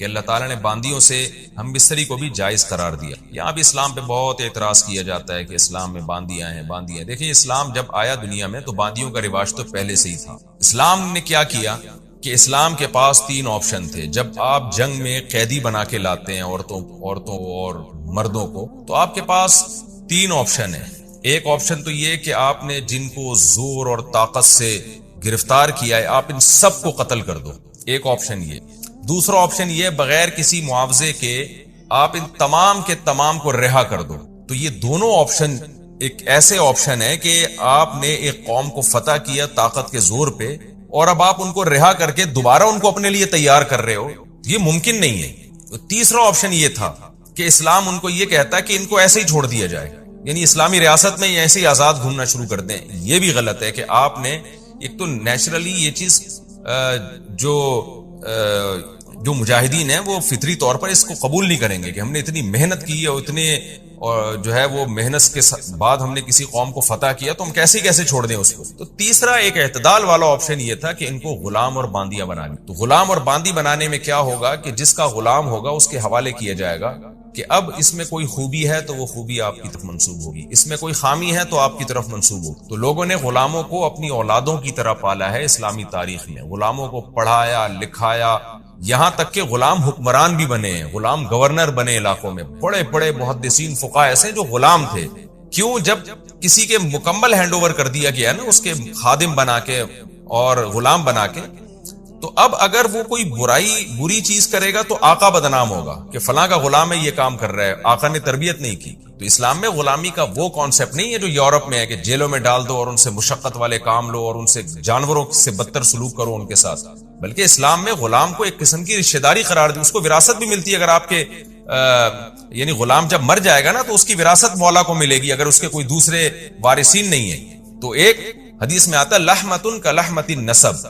کہ اللہ تعالیٰ نے باندیوں سے ہم بستری کو بھی جائز قرار دیا. یہاں بھی اسلام پہ بہت اعتراض کیا جاتا ہے کہ اسلام میں باندیاں ہیں باندیاں. دیکھیں اسلام جب آیا دنیا میں تو باندیوں کا رواج تو پہلے سے ہی تھا. اسلام نے کیا کیا کہ اسلام کے پاس 3 آپشن تھے. جب آپ جنگ میں قیدی بنا کے لاتے ہیں عورتوں اور مردوں کو, تو آپ کے پاس 3 آپشن ہیں. ایک آپشن تو یہ کہ آپ نے جن کو زور اور طاقت سے گرفتار کیا ہے آپ ان سب کو قتل کر دو, ایک آپشن یہ. دوسرا آپشن یہ بغیر کسی معاوضے کے آپ ان تمام کے تمام کو رہا کر دو. تو یہ دونوں آپشن ایک ایسے آپشن ہے کہ آپ نے ایک قوم کو فتح کیا طاقت کے زور پہ, اور اب آپ ان کو رہا کر کے دوبارہ ان کو اپنے لیے تیار کر رہے ہو, یہ ممکن نہیں ہے. تو تیسرا آپشن یہ تھا کہ اسلام ان کو یہ کہتا ہے کہ ان کو ایسے ہی چھوڑ دیا جائے, یعنی اسلامی ریاست میں ایسے ہی آزاد گھومنا شروع کر دیں. یہ بھی غلط ہے کہ آپ نے ایک تو نیچرلی یہ چیز جو مجاہدین ہیں وہ فطری طور پر اس کو قبول نہیں کریں گے کہ ہم نے اتنی محنت کی ہے اور اتنے جو ہے وہ محنت کے بعد ہم نے کسی قوم کو فتح کیا تو ہم کیسے چھوڑ دیں اس کو. تو تیسرا ایک اعتدال والا آپشن یہ تھا کہ ان کو غلام اور باندیاں بنا لیں. تو غلام اور باندی بنانے میں کیا ہوگا کہ جس کا غلام ہوگا اس کے حوالے کیا جائے گا کہ اب اس میں کوئی خوبی ہے تو وہ خوبی آپ کی طرف منسوب ہوگی, اس میں کوئی خامی ہے تو آپ کی طرف منسوب ہوگی. تو لوگوں نے غلاموں کو اپنی اولادوں کی طرح پالا ہے اسلامی تاریخ میں. غلاموں کو پڑھایا لکھایا, یہاں تک کہ غلام حکمران بھی بنے ہیں, غلام گورنر بنے علاقوں میں. بڑے بڑے محدثین فقہاء ایسے جو غلام تھے. کیوں؟ جب کسی کے مکمل ہینڈ اوور کر دیا گیا نا, اس کے خادم بنا کے اور غلام بنا کے, تو اب اگر وہ کوئی بری چیز کرے گا تو آقا بدنام ہوگا کہ فلاں کا غلام ہے یہ کام کر رہا ہے, آقا نے تربیت نہیں کی. تو اسلام میں غلامی کا وہ کانسیپٹ نہیں ہے جو یورپ میں ہے کہ جیلوں میں ڈال دو اور ان سے مشقت والے کام لو اور ان سے جانوروں سے بدتر سلوک کرو ان کے ساتھ. بلکہ اسلام میں غلام کو ایک قسم کی رشتہ داری قرار دی, اس کو وراثت بھی ملتی ہے. اگر آپ کے یعنی غلام جب مر جائے گا نا تو اس کی وراثت مولا کو ملے گی اگر اس کے کوئی دوسرے وارثین نہیں ہیں. تو ایک حدیث میں آتا ہے لحمۃ کلحمۃ النسب,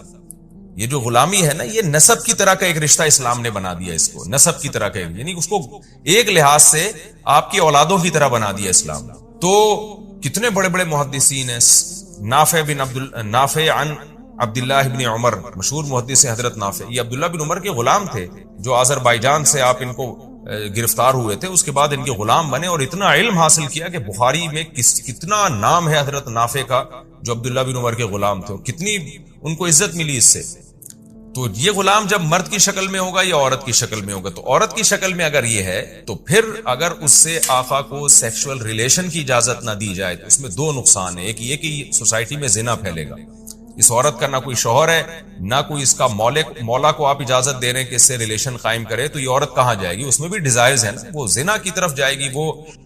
یہ جو غلامی ہے نا یہ نسب کی طرح کا ایک رشتہ اسلام نے بنا دیا اس کو, نسب کی طرح کا, یعنی اس کو ایک لحاظ سے آپ کی اولادوں کی طرح بنا دیا اسلام. تو کتنے بڑے بڑے محدثین ہیں. نافع عن عبداللہ بن عمر, مشہور محدث حضرت نافع, یہ عبداللہ بن عمر کے غلام تھے جو آذربائیجان سے آپ ان کو گرفتار ہوئے تھے, اس کے بعد ان کے غلام بنے اور اتنا علم حاصل کیا کہ بخاری میں کتنا نام ہے حضرت نافع کا جو عبداللہ بن عمر کے غلام تھے, کتنی ان کو عزت ملی اس سے. تو یہ غلام جب مرد کی شکل میں ہوگا یا عورت کی شکل میں ہوگا, تو عورت کی شکل میں اگر یہ ہے تو پھر اگر اس سے آقا کو سیکشول ریلیشن کی اجازت نہ دی جائے تو اس میں 2 نقصان ہیں. ایک یہ کہ سوسائٹی میں زنا پھیلے گا, اس عورت کا نہ کوئی شوہر ہے نہ کوئی اس کا مولا کو آپ اجازت دے رہے ہیں کہ اس سے ریلیشن قائم کرے, تو یہ عورت کہاں جائے گی؟ اس میں بھی ڈیزائرز ہے نا, وہ زنا کی طرف جائے گی,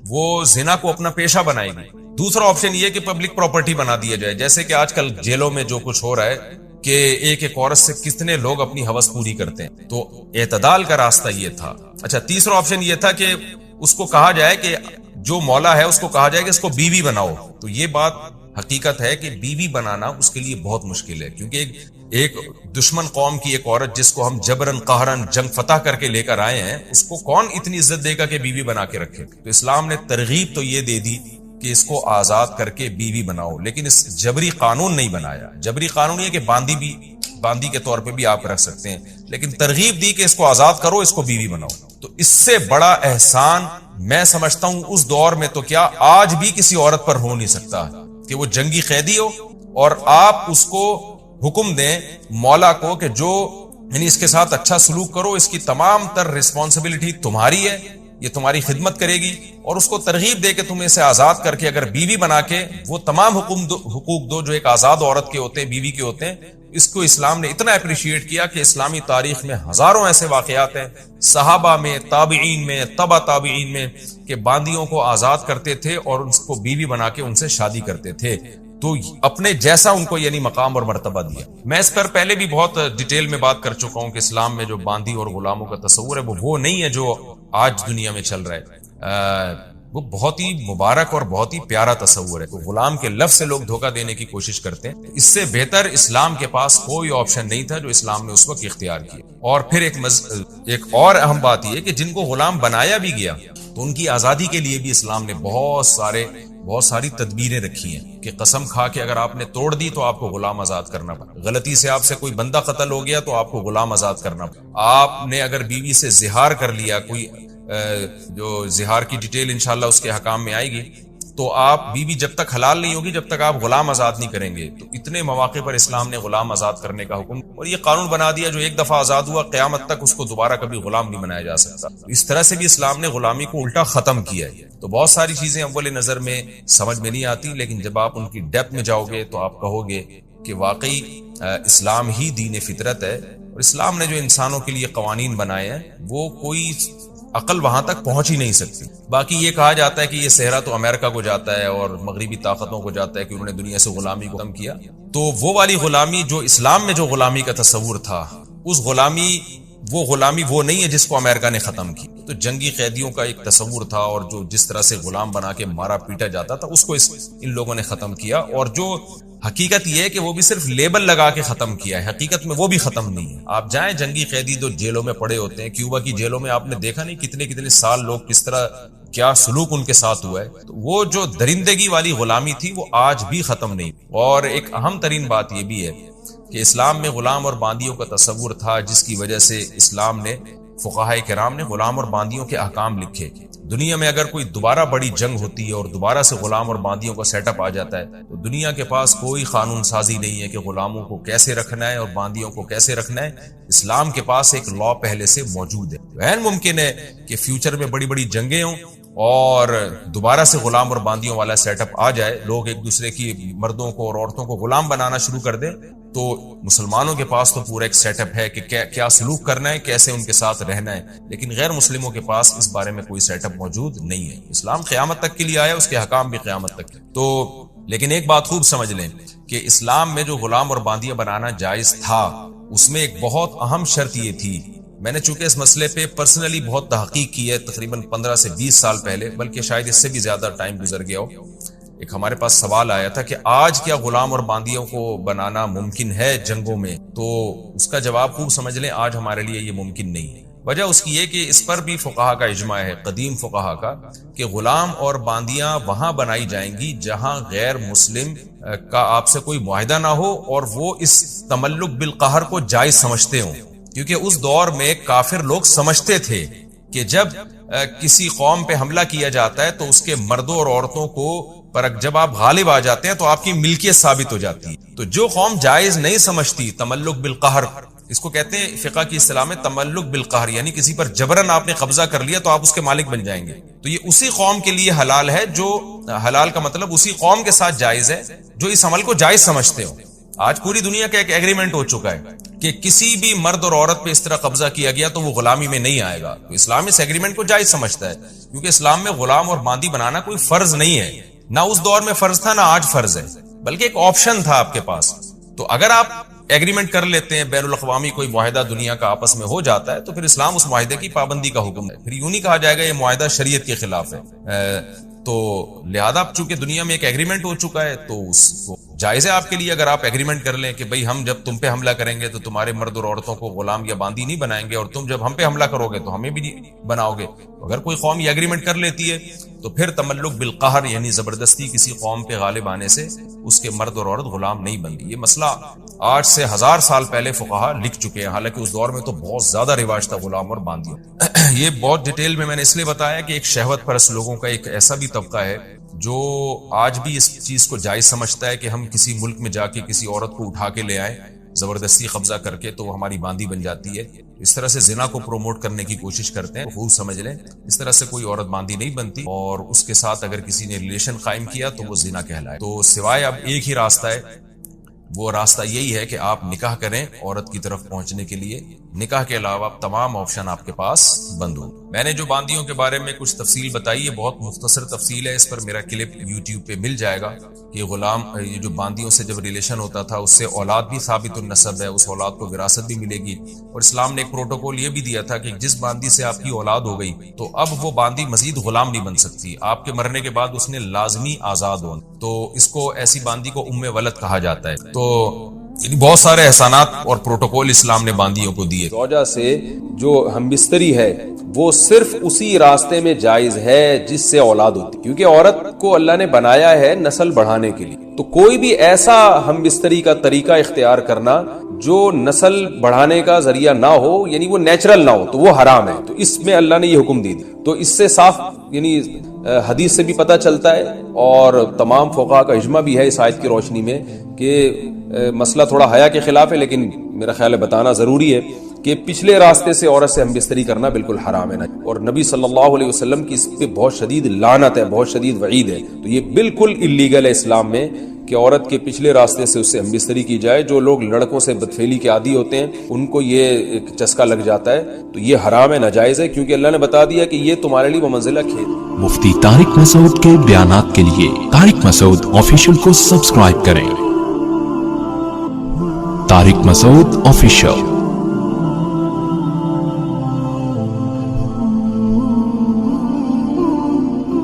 وہ زنا کو اپنا پیشہ بنائے گی. دوسرا آپشن یہ کہ پبلک پراپرٹی بنا دیا جائے, جیسے کہ آج کل جیلوں میں جو کچھ ہو رہا ہے کہ ایک عورت سے کتنے لوگ اپنی ہوس پوری کرتے ہیں. تو اعتدال کا راستہ یہ تھا. اچھا, تیسرا آپشن یہ تھا کہ اس کو کہا جائے کہ جو مولا ہے اس کو کہا جائے کہ اس کو بیوی بناؤ. تو یہ بات حقیقت ہے کہ بیوی بنانا اس کے لیے بہت مشکل ہے, کیونکہ ایک دشمن قوم کی ایک عورت جس کو ہم جبرن قہرن جنگ فتح کر کے لے کر آئے ہیں, اس کو کون اتنی عزت دے گا کہ بیوی بنا کے رکھے. تو اسلام نے ترغیب تو یہ دے دی کہ اس کو آزاد کر کے بیوی بناؤ, لیکن اس جبری قانون نہیں بنایا. جبری قانون یہ کہ باندی کے طور پہ بھی آپ رکھ سکتے ہیں, لیکن ترغیب دی کہ اس کو آزاد کرو, اس کو بیوی بناؤ. تو اس سے بڑا احسان میں سمجھتا ہوں اس دور میں تو کیا آج بھی کسی عورت پر ہو نہیں سکتا کہ وہ جنگی قیدی ہو اور آپ اس کو حکم دیں مولا کو کہ جو یعنی اس کے ساتھ اچھا سلوک کرو, اس کی تمام تر رسپانسبلٹی تمہاری ہے, یہ تمہاری خدمت کرے گی, اور اس کو ترغیب دے کہ تم اسے آزاد کر کے اگر بیوی بنا کے وہ تمام حقوق دو جو ایک آزاد عورت کے ہوتے ہیں, بیوی کے ہوتے ہیں. اس کو اسلام نے اتنا اپریشیٹ کیا کہ اسلامی تاریخ میں ہزاروں ایسے واقعات ہیں صحابہ میں, تابعین میں, تبع تابعین میں کہ باندیوں کو آزاد کرتے تھے اور ان کو بیوی بنا کے ان سے شادی کرتے تھے. تو اپنے جیسا ان کو یعنی مقام اور مرتبہ دیا. میں اس پر پہلے بھی بہت ڈیٹیل میں بات کر چکا ہوں کہ اسلام میں جو باندی اور غلاموں کا تصور ہے وہ نہیں ہے جو آج دنیا میں چل رہا ہے. وہ بہت ہی مبارک اور بہت ہی پیارا تصور ہے. تو غلام کے لفظ سے لوگ دھوکہ دینے کی کوشش کرتے ہیں. اس سے بہتر اسلام کے پاس کوئی آپشن نہیں تھا جو اسلام نے اس وقت اختیار کیا. اور پھر ایک اور اہم بات یہ کہ جن کو غلام بنایا بھی گیا تو ان کی آزادی کے لیے بھی اسلام نے بہت ساری تدبیریں رکھی ہیں کہ قسم کھا کے اگر آپ نے توڑ دی تو آپ کو غلام آزاد کرنا پڑا. غلطی سے آپ سے کوئی بندہ قتل ہو گیا تو آپ کو غلام آزاد کرنا پڑا. آپ نے اگر بیوی سے زہار کر لیا، کوئی جو زہار کی ڈیٹیل انشاءاللہ اس کے حکام میں آئے گی، تو آپ بیوی جب تک حلال نہیں ہوگی جب تک آپ غلام آزاد نہیں کریں گے. تو اتنے مواقع پر اسلام نے غلام آزاد کرنے کا حکم اور یہ قانون بنا دیا جو ایک دفعہ آزاد ہوا قیامت تک اس کو دوبارہ کبھی غلام نہیں بنایا جا سکتا. اس طرح سے بھی اسلام نے غلامی کو الٹا ختم کیا ہے. تو بہت ساری چیزیں اول نظر میں سمجھ میں نہیں آتی، لیکن جب آپ ان کی ڈیپتھ میں جاؤ گے تو آپ کہو گے کہ واقعی اسلام ہی دین فطرت ہے. اور اسلام نے جو انسانوں کے لیے قوانین بنائے ہیں وہ کوئی عقل وہاں تک پہنچ ہی نہیں سکتی. باقی یہ کہا جاتا ہے کہ یہ صحرا تو امریکہ کو جاتا ہے اور مغربی طاقتوں کو جاتا ہے کہ انہوں نے دنیا سے غلامی کو کم کیا. تو وہ والی غلامی جو اسلام میں جو غلامی کا تصور تھا، اس غلامی وہ نہیں ہے جس کو امریکہ نے ختم کی. تو جنگی قیدیوں کا ایک تصور تھا اور جو جس طرح سے غلام بنا کے مارا پیٹا جاتا تھا اس کو ان لوگوں نے ختم کیا. اور جو حقیقت یہ ہے کہ وہ بھی صرف لیبل لگا کے ختم کیا ہے، حقیقت میں وہ بھی ختم نہیں ہے. آپ جائیں جنگی قیدی جو جیلوں میں پڑے ہوتے ہیں، کیوبا کی جیلوں میں آپ نے دیکھا نہیں کتنے سال لوگ کس طرح کیا سلوک ان کے ساتھ ہوا ہے. تو وہ جو درندگی والی غلامی تھی وہ آج بھی ختم نہیں. اور ایک اہم ترین بات یہ بھی ہے کہ اسلام میں غلام اور باندیوں کا تصور تھا، جس کی وجہ سے اسلام نے فقہائے کرام نے غلام اور باندیوں کے احکام لکھے. دنیا میں اگر کوئی دوبارہ بڑی جنگ ہوتی ہے اور دوبارہ سے غلام اور باندیوں کا سیٹ اپ آ جاتا ہے تو دنیا کے پاس کوئی قانون سازی نہیں ہے کہ غلاموں کو کیسے رکھنا ہے اور باندیوں کو کیسے رکھنا ہے. اسلام کے پاس ایک لا پہلے سے موجود ہے. غیر ممکن ہے کہ فیوچر میں بڑی بڑی جنگیں ہوں اور دوبارہ سے غلام اور باندیوں والا سیٹ اپ آ جائے، لوگ ایک دوسرے کی مردوں کو اور عورتوں کو غلام بنانا شروع کر دیں. تو مسلمانوں کے پاس تو پورا ایک سیٹ اپ ہے کہ کیا سلوک کرنا ہے، کیسے ان کے ساتھ رہنا ہے. لیکن غیر مسلموں کے پاس اس بارے میں کوئی سیٹ اپ موجود نہیں ہے. اسلام قیامت تک کے لیے آیا، اس کے حکام بھی قیامت تک. تو لیکن ایک بات خوب سمجھ لیں کہ اسلام میں جو غلام اور باندیاں بنانا جائز تھا اس میں ایک بہت اہم شرط یہ تھی. میں نے چونکہ اس مسئلے پہ پرسنلی بہت تحقیق کی ہے، تقریباً 15 سے 20 سال پہلے، بلکہ شاید اس سے بھی زیادہ ٹائم گزر گیا ہو. ایک ہمارے پاس سوال آیا تھا کہ آج کیا غلام اور باندیوں کو بنانا ممکن ہے جنگوں میں؟ تو اس کا جواب خوب سمجھ لیں، آج ہمارے لیے یہ ممکن نہیں ہے. وجہ اس کی یہ کہ اس پر بھی فقہا کا اجماع ہے، قدیم فقہا کا، کہ غلام اور باندیاں وہاں بنائی جائیں گی جہاں غیر مسلم کا آپ سے کوئی معاہدہ نہ ہو اور وہ اس تملک بالقہر کو جائز سمجھتے ہوں. کیونکہ اس دور میں کافر لوگ سمجھتے تھے کہ جب کسی قوم پہ حملہ کیا جاتا ہے تو اس کے مردوں اور عورتوں کو پر جب آپ غالب آ جاتے ہیں تو آپ کی ملکیت ثابت ہو جاتی ہے. تو جو قوم جائز نہیں سمجھتی تملک بالقہر، اس کو کہتے ہیں فقہ کی اصطلاح میں تملک بالقہر، یعنی کسی پر جبرن آپ نے قبضہ کر لیا تو آپ اس کے مالک بن جائیں گے. تو یہ اسی قوم کے لیے حلال ہے، جو حلال کا مطلب اسی قوم کے ساتھ جائز ہے جو اس عمل کو جائز سمجھتے ہو. آج پوری دنیا کا ایک ایگریمنٹ ہو چکا ہے کہ کسی بھی مرد اور عورت پہ اس طرح قبضہ کیا گیا تو وہ غلامی میں نہیں آئے گا. تو اسلام اس ایگریمنٹ کو جائز سمجھتا ہے، کیونکہ اسلام میں غلام اور باندی بنانا کوئی فرض نہیں ہے. نہ اس دور میں فرض تھا، نہ آج فرض ہے، بلکہ ایک آپشن تھا آپ کے پاس. تو اگر آپ ایگریمنٹ کر لیتے ہیں، بین الاقوامی کوئی معاہدہ دنیا کا آپس میں ہو جاتا ہے، تو پھر اسلام اس معاہدے کی پابندی کا حکم ہے. پھر یوں نہیں کہا جائے گا یہ معاہدہ شریعت کے خلاف ہے. تو لہذا چونکہ دنیا میں ایک ایگریمنٹ ہو چکا ہے تو اس کو جائز ہے آپ کے لیے اگر آپ ایگریمنٹ کر لیں کہ بھئی ہم جب تم پہ حملہ کریں گے تو تمہارے مرد اور عورتوں کو غلام یا باندی نہیں بنائیں گے، اور تم جب ہم پہ حملہ کرو گے تو ہمیں بھی نہیں بناؤ گے. اگر کوئی قوم یہ ایگریمنٹ کر لیتی ہے تو پھر تملک بالقہر یعنی زبردستی کسی قوم پہ غالب آنے سے اس کے مرد اور عورت غلام نہیں بنتی. یہ مسئلہ 8 سے 1000 سال پہلے فقہا لکھ چکے ہیں، حالانکہ اس دور میں تو بہت زیادہ رواج تھا غلام اور باندیوں. یہ بہت ڈیٹیل میں نے اس لیے بتایا کہ ایک شہوت پرست لوگوں کا ایک ایسا بھی طبقہ ہے جو آج بھی اس چیز کو جائز سمجھتا ہے کہ ہم کسی ملک میں جا کے کسی عورت کو اٹھا کے لے آئیں زبردستی قبضہ کر کے تو وہ ہماری باندی بن جاتی ہے. اس طرح سے زنا کو پروموٹ کرنے کی کوشش کرتے ہیں. خوب سمجھ لیں اس طرح سے کوئی عورت باندی نہیں بنتی، اور اس کے ساتھ اگر کسی نے ریلیشن قائم کیا تو وہ زنا کہلائے. تو سوائے اب ایک ہی راستہ ہے، وہ راستہ یہی ہے کہ آپ نکاح کریں عورت کی طرف پہنچنے کے لیے. نکاح کے علاوہ تمام آپشن آپ کے پاس بند ہوں. میں نے جو باندیوں کے بارے میں کچھ تفصیل بتائی ہے بہت مختصر تفصیل ہے، اس پر میرا کلپ یوٹیوب پہ مل جائے گا کہ غلام یہ جو باندیوں سے جب ریلیشن ہوتا تھا اس سے اولاد بھی ثابت النسب ہے، اس اولاد کو وراثت بھی ملے گی، اور اسلام نے ایک پروٹوکول یہ بھی دیا تھا کہ جس باندی سے آپ کی اولاد ہو گئی تو اب وہ باندی مزید غلام نہیں بن سکتی، آپ کے مرنے کے بعد اس نے لازمی آزاد ہونا، تو اس کو ایسی باندی کو ام ولد کہا جاتا ہے۔ تو بہت سارے احسانات اور پروٹوکول اسلام نے باندیوں کو دیے۔ زوجہ سے جو ہم بستری ہے وہ صرف اسی راستے میں جائز ہے جس سے اولاد ہوتی، کیونکہ عورت کو اللہ نے بنایا ہے نسل بڑھانے کے لیے، تو کوئی بھی ایسا ہم بستری کا طریقہ اختیار کرنا جو نسل بڑھانے کا ذریعہ نہ ہو، یعنی وہ نیچرل نہ ہو، تو وہ حرام ہے۔ تو اس میں اللہ نے یہ حکم دی، تو اس سے صاف یعنی حدیث سے بھی پتہ چلتا ہے اور تمام فقہاء کا اجماع بھی ہے اس آیت کی روشنی میں کہ مسئلہ تھوڑا حیا کے خلاف ہے، لیکن میرا خیال ہے بتانا ضروری ہے کہ پچھلے راستے سے عورت سے ہم بستری کرنا بالکل حرام ہے، اور نبی صلی اللہ علیہ وسلم کی اس پہ بہت شدید لعنت ہے، بہت شدید وعید ہے۔ تو یہ بالکل اللیگل ہے اسلام میں کہ عورت کے پچھلے راستے سے اس سے ہم بستری کی جائے۔ جو لوگ لڑکوں سے بدفعلی کے عادی ہوتے ہیں ان کو یہ ایک چسکا لگ جاتا ہے، تو یہ حرام ہے، ناجائز ہے، کیونکہ اللہ نے بتا دیا کہ یہ تمہارے لیے بمنزلہ کھیت۔ مفتی طارق مسعود کے بیانات کے لیے طارق مسعود آفیشیل کو سبسکرائب کریں۔ طارق مسعود آفیشیل۔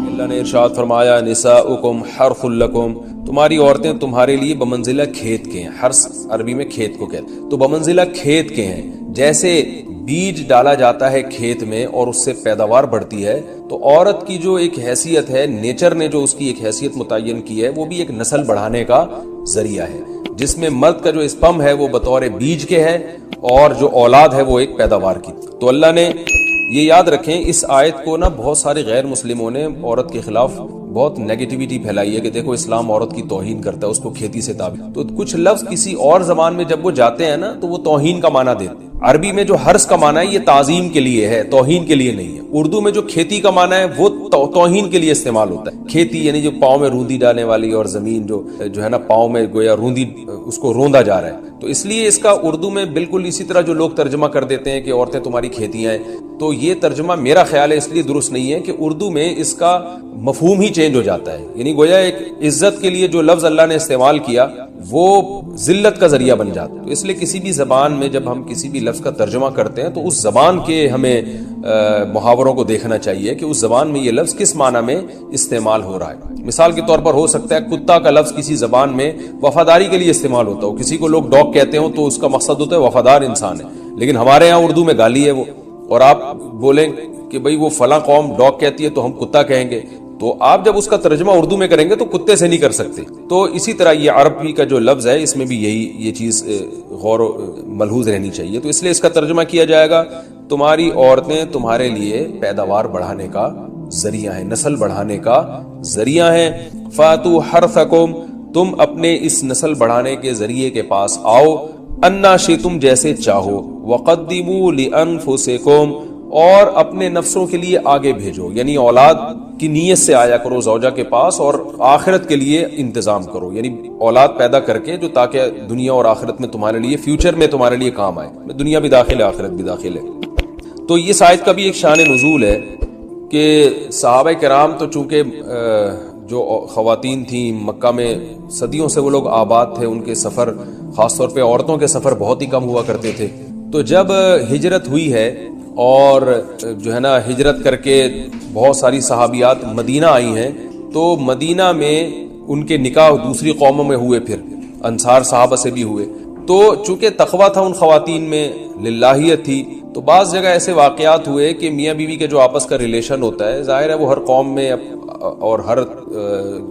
اللہ نے ارشاد فرمایا نساؤکم حرث لکم، تمہاری عورتیں تمہارے لیے بمنزلہ کھیت کے ہیں۔ حرث عربی میں کھیت کو کہتے ہیں، تو بمنزلہ کھیت کے ہیں۔ جیسے بیج ڈالا جاتا ہے کھیت میں اور اس سے پیداوار بڑھتی ہے، تو عورت کی جو ایک حیثیت ہے، نیچر نے جو اس کی ایک حیثیت متعین کی ہے، وہ بھی ایک نسل بڑھانے کا ذریعہ ہے، جس میں مرد کا جو اسپم ہے وہ بطور بیج کے ہے اور جو اولاد ہے وہ ایک پیداوار کی۔ تو اللہ نے یہ یاد رکھیں، اس آیت کو نا بہت سارے غیر مسلموں نے عورت کے خلاف بہت نیگیٹیوٹی پھیلائی ہے کہ دیکھو اسلام عورت کی توہین کرتا ہے، اس کو کھیتی سے تعبیر۔ تو کچھ لفظ کسی اور زبان میں جب وہ جاتے ہیں نا تو وہ توہین کا معنی دیتے ہیں۔ عربی میں جو حرث کا معنی ہے یہ تعظیم کے لیے ہے، توہین کے لیے نہیں ہے۔ اردو میں جو کھیتی کا معنی ہے وہ توہین کے لیے استعمال ہوتا ہے۔ کھیتی یعنی جو پاؤں میں روندی ڈالنے والی، اور زمین جو ہے نا پاؤں میں گویا روندی، اس کو روندا جا رہا ہے، تو اس لیے اس کا اردو میں بالکل اسی طرح جو لوگ ترجمہ کر دیتے ہیں کہ عورتیں تمہاری کھیتیاں ہیں، تو یہ ترجمہ میرا خیال ہے اس لیے درست نہیں ہے کہ اردو میں اس کا مفہوم ہی چینج ہو جاتا ہے، یعنی گویا ایک عزت کے لیے جو لفظ اللہ نے استعمال کیا وہ ذلت کا ذریعہ بن جاتا ہے۔ تو اس لیے کسی بھی زبان میں جب ہم کسی بھی لفظ کا ترجمہ کرتے ہیں تو اس زبان کے ہمیں محاوروں کو دیکھنا چاہیے کہ اس زبان میں یہ لفظ کس معنی میں استعمال ہو رہا ہے۔ مثال کے طور پر ہو سکتا ہے کتا کا لفظ کسی زبان میں وفاداری کے لیے استعمال ہوتا ہو، کسی کو لوگ ڈاگ کہتے ہوں تو اس کا مقصد ہوتا ہے وفادار انسان ہے، لیکن ہمارے یہاں اردو میں گالی ہے وہ، اور آپ بولیں کہ بھئی وہ فلاں قوم ڈاگ کہتی ہے تو ہم کتا کہیں گے، تو آپ جب اس کا ترجمہ اردو میں کریں گے تو کتے سے نہیں کر سکتے۔ تو اسی طرح یہ عربی کا جو لفظ ہے اس میں بھی یہ چیز غور و ملحوظ رہنی چاہیے۔ تو اس لیے اس کا ترجمہ کیا جائے گا تمہاری عورتیں تمہارے لیے پیداوار بڑھانے کا ذریعہ ہیں، نسل بڑھانے کا ذریعہ ہیں۔ فاتو حرثکم، تم اپنے اس نسل بڑھانے کے ذریعے کے پاس آؤ، انا شئتم، جیسے چاہو، وقدموا لانفسکم، اور اپنے نفسوں کے لیے آگے بھیجو، یعنی اولاد کی نیت سے آیا کرو زوجہ کے پاس اور آخرت کے لیے انتظام کرو، یعنی اولاد پیدا کر کے جو تاکہ دنیا اور آخرت میں تمہارے لیے، فیوچر میں تمہارے لیے کام آئے، دنیا بھی داخل ہے آخرت بھی داخل ہے۔ تو یہ آیت کا بھی ایک شان نزول ہے کہ صحابہ کرام تو چونکہ جو خواتین تھیں مکہ میں صدیوں سے وہ لوگ آباد تھے، ان کے سفر خاص طور پہ عورتوں کے سفر بہت ہی کم ہوا کرتے تھے، تو جب ہجرت ہوئی ہے اور جو ہے نا ہجرت کر کے بہت ساری صحابیات مدینہ آئی ہیں، تو مدینہ میں ان کے نکاح دوسری قوموں میں ہوئے، پھر انصار صحابہ سے بھی ہوئے، تو چونکہ تقویٰ تھا ان خواتین میں، للہیت تھی، تو بعض جگہ ایسے واقعات ہوئے کہ میاں بیوی کے جو آپس کا ریلیشن ہوتا ہے، ظاہر ہے وہ ہر قوم میں اور ہر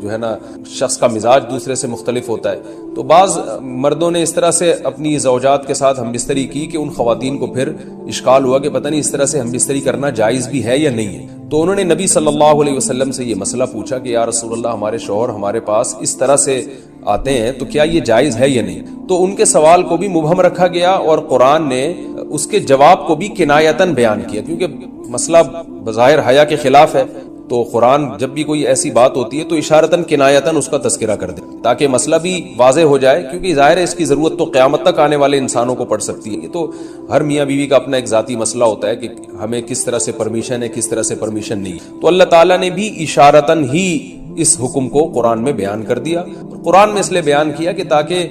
جو ہے نا شخص کا مزاج دوسرے سے مختلف ہوتا ہے، تو بعض مردوں نے اس طرح سے اپنی زوجات کے ساتھ ہم بستری کی کہ ان خواتین کو پھر اشکال ہوا کہ پتہ نہیں اس طرح سے ہم بستری کرنا جائز بھی ہے یا نہیں ہے، تو انہوں نے نبی صلی اللہ علیہ وسلم سے یہ مسئلہ پوچھا کہ یا رسول اللہ، ہمارے شوہر ہمارے پاس اس طرح سے آتے ہیں تو کیا یہ جائز ہے یا نہیں؟ تو ان کے سوال کو بھی مبہم رکھا گیا اور قرآن نے اس کے جواب کو بھی کنایتاً بیان کیا، کیونکہ مسئلہ بظاہر حیا کے خلاف ہے، تو قرآن جب بھی کوئی ایسی بات ہوتی ہے تو اشارتاً کنایتاً اس کا تذکرہ کر دے تاکہ مسئلہ بھی واضح ہو جائے، کیونکہ ظاہر ہے اس کی ضرورت تو قیامت تک آنے والے انسانوں کو پڑ سکتی ہے. یہ تو ہر میاں بیوی کا اپنا ایک ذاتی مسئلہ ہوتا ہے کہ ہمیں کس طرح سے پرمیشن ہے، کس طرح سے پرمیشن نہیں. تو اللہ تعالیٰ نے بھی اشارتاً ہی اس حکم کو قرآن میں بیان کر دیا. قرآن میں اس لیے بیان کیا کہ تاکہ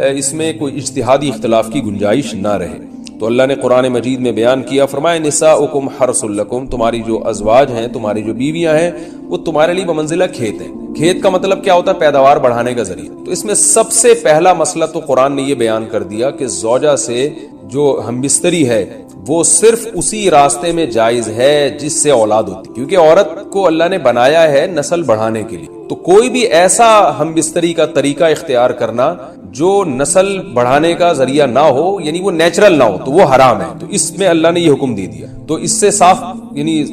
اس میں کوئی اجتہادی اختلاف کی گنجائش نہ رہے. تو اللہ نے قرآن مجید میں بیان کیا، فرمایا نساؤکم حرث لکم، تمہاری جو ازواج ہیں، تمہاری جو بیویاں ہیں، وہ تمہارے لیے بمنزلہ کھیت ہیں. کھیت کا مطلب کیا ہوتا ہے؟ پیداوار بڑھانے کا ذریعہ. تو اس میں سب سے پہلا مسئلہ تو قرآن نے یہ بیان کر دیا کہ زوجہ سے جو ہم بستری ہے وہ صرف اسی راستے میں جائز ہے جس سے اولاد ہوتی، کیونکہ عورت کو اللہ نے بنایا ہے نسل بڑھانے کے لیے. تو کوئی بھی ایسا ہم بستری کا طریقہ اختیار کرنا جو نسل بڑھانے کا ذریعہ نہ ہو، یعنی وہ نیچرل نہ ہو، تو وہ حرام ہے. تو اس میں اللہ نے یہ حکم دے دیا. تو اس سے صاف یعنی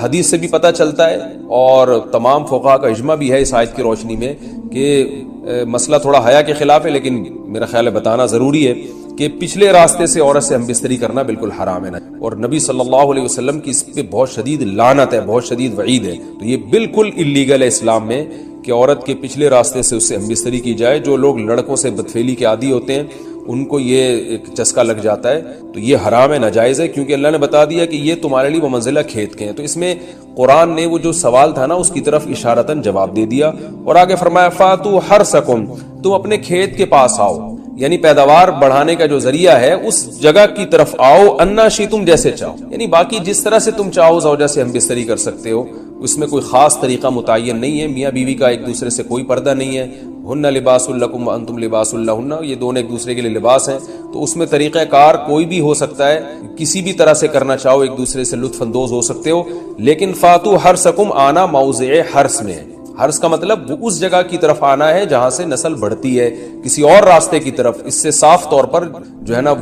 حدیث سے بھی پتہ چلتا ہے اور تمام فقہاء کا اجماع بھی ہے اس آیت کی روشنی میں کہ مسئلہ تھوڑا حیا کے خلاف ہے، لیکن میرا خیال ہے بتانا ضروری ہے کہ پچھلے راستے سے عورت سے ہم بستری کرنا بالکل حرام ہے. اور نبی صلی اللہ علیہ وسلم کی اس پہ بہت شدید لعنت ہے، بہت شدید وعید ہے. تو یہ بالکل اللیگل ہے اسلام میں کہ عورت کے پچھلے راستے سے اس سے ہم بستری کی جائے. جو لوگ لڑکوں سے بدفعلی کے عادی ہوتے ہیں ان کو یہ ایک چسکا لگ جاتا ہے، تو یہ حرام ہے، ناجائز ہے، کیونکہ اللہ نے بتا دیا کہ یہ تمہارے لیے بمنزلہ کھیت کے ہیں. تو اس میں قرآن نے وہ جو سوال تھا نا اس کی طرف اشارتاً جواب دے دیا. اور آگے فرمایا فاتو حرثکم، تم اپنے کھیت کے پاس آؤ، یعنی پیداوار بڑھانے کا جو ذریعہ ہے اس جگہ کی طرف آؤ، انا شئتم، جیسے چاہو. یعنی باقی جس طرح سے تم چاہو زوجہ سے ہم بستری کر سکتے ہو، اس میں کوئی خاص طریقہ متعین نہیں ہے. میاں بیوی کا ایک دوسرے سے کوئی پردہ نہیں ہے. ہن لباس لکم وانتم لباس لہن، یہ دونوں ایک دوسرے کے لیے لباس ہیں. تو اس میں طریقہ کار کوئی بھی ہو سکتا ہے، کسی بھی طرح سے کرنا چاہو ایک دوسرے سے لطف اندوز ہو سکتے ہو. لیکن فاتو حرثکم، آنا موضع حرث میں ہے. حرث کا مطلب وہ اس جگہ کی طرف آنا ہے جہاں سے نسل بڑھتی ہے، کسی اور راستے کی طرف. اس سے صاف طور پر جو ہے نا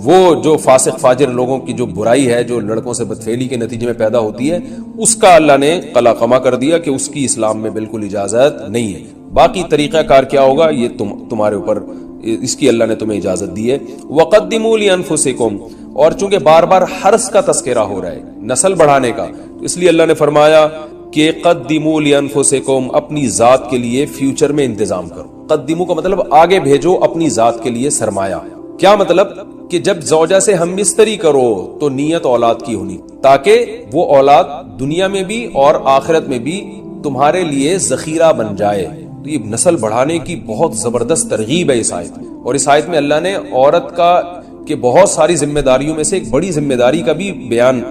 وہ جو فاسق فاجر لوگوں کی جو برائی ہے جو لڑکوں سے بدفعلی کے نتیجے میں پیدا ہوتی ہے، اس کا اللہ نے قلع قمع کر دیا کہ اس کی اسلام میں بالکل اجازت نہیں ہے. باقی طریقہ کار کیا ہوگا یہ تمہارے اوپر، اس کی اللہ نے تمہیں اجازت دی ہے. وقدموا لانفسکم، اور چونکہ بار بار حرث کا تذکرہ ہو رہا ہے نسل بڑھانے کا، اس لیے اللہ نے فرمایا کہ قدموا لانفسکم، اپنی ذات کے لیے فیوچر میں انتظام کرو. قدموا کا مطلب آگے بھیجو اپنی ذات کے لیے سرمایہ. کیا مطلب؟ کہ جب زوجہ سے ہم بستری کرو تو نیت اولاد کی ہونی، تاکہ وہ اولاد دنیا میں بھی اور آخرت میں بھی تمہارے لیے ذخیرہ بن جائے. تو یہ نسل بڑھانے کی بہت زبردست ترغیب ہے اس آیت میں. اور اس آیت میں اللہ نے عورت کا کہ بہت ساری ذمہ داریوں میں سے ایک بڑی ذمہ داری کا بھی بیان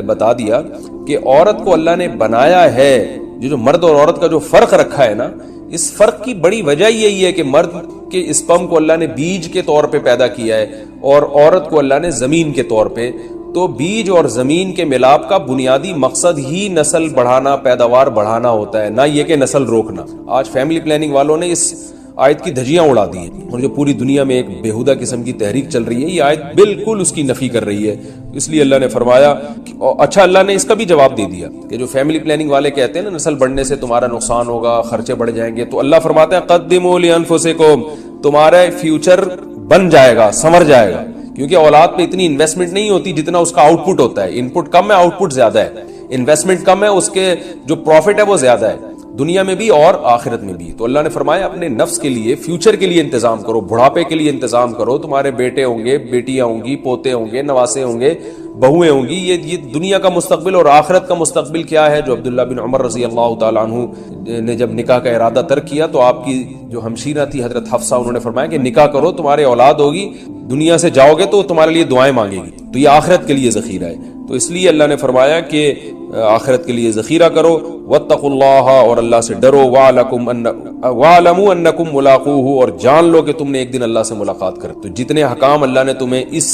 بتا دیا کہ عورت کو اللہ نے بنایا ہے. جو مرد اور عورت کا جو فرق رکھا ہے نا، اس فرق کی بڑی وجہ یہی ہے کہ مرد کے اسپرم کو اللہ نے بیج کے طور پہ پیدا کیا ہے اور عورت کو اللہ نے زمین کے طور پہ. تو بیج اور زمین کے ملاپ کا بنیادی مقصد ہی نسل بڑھانا، پیداوار بڑھانا ہوتا ہے، نہ یہ کہ نسل روکنا. آج فیملی پلاننگ والوں نے اس آیت کی دھجیاں اڑا دی ہیں، اور جو پوری دنیا میں ایک بےہودہ قسم کی تحریک چل رہی ہے، یہ آیت بالکل اس کی نفی کر رہی ہے. اس لیے اللہ نے فرمایا اچھا، اللہ نے اس کا بھی جواب دے دیا کہ جو فیملی پلاننگ والے کہتے ہیں نا نسل بڑھنے سے تمہارا نقصان ہوگا، خرچے بڑھ جائیں گے، تو اللہ فرماتا ہے قدموا لانفسکم، تمہارا فیوچر بن جائے گا، سنور جائے گا. کیونکہ اولاد پہ اتنی انویسٹمنٹ نہیں ہوتی جتنا اس کا آؤٹ پٹ ہوتا ہے. ان پٹ کم ہے، آؤٹ پٹ زیادہ ہے. انویسٹمنٹ کم ہے، اس کے جو پروفٹ ہے وہ زیادہ ہے، دنیا میں بھی اور آخرت میں بھی. تو اللہ نے فرمایا اپنے نفس کے لیے، فیوچر کے لیے انتظام کرو، بڑھاپے کے لیے انتظام کرو. تمہارے بیٹے ہوں گے، بیٹیاں ہوں گی، پوتے ہوں گے، نواسے ہوں گے، بہویں ہوں گی. یہ دنیا کا مستقبل اور آخرت کا مستقبل کیا ہے. جو عبداللہ بن عمر رضی اللہ تعالیٰ عنہ نے جب نکاح کا ارادہ ترک کیا تو آپ کی جو ہمشیرہ تھی حضرت حفصہ، انہوں نے فرمایا کہ نکاح کرو، تمہارے اولاد ہوگی، دنیا سے جاؤ گے تو تمہارے لیے دعائیں مانگے گی. تو یہ آخرت کے لیے ذخیرہ ہے. تو اس لیے اللہ نے فرمایا کہ آخرت کے لیے ذخیرہ کرو. واتقوا اللہ، اور اللہ سے ڈرو. واعلموا انکم ملاقوہ، اور جان لو کہ تم نے ایک دن اللہ سے ملاقات کر. تو جتنے حکام اللہ نے تمہیں اس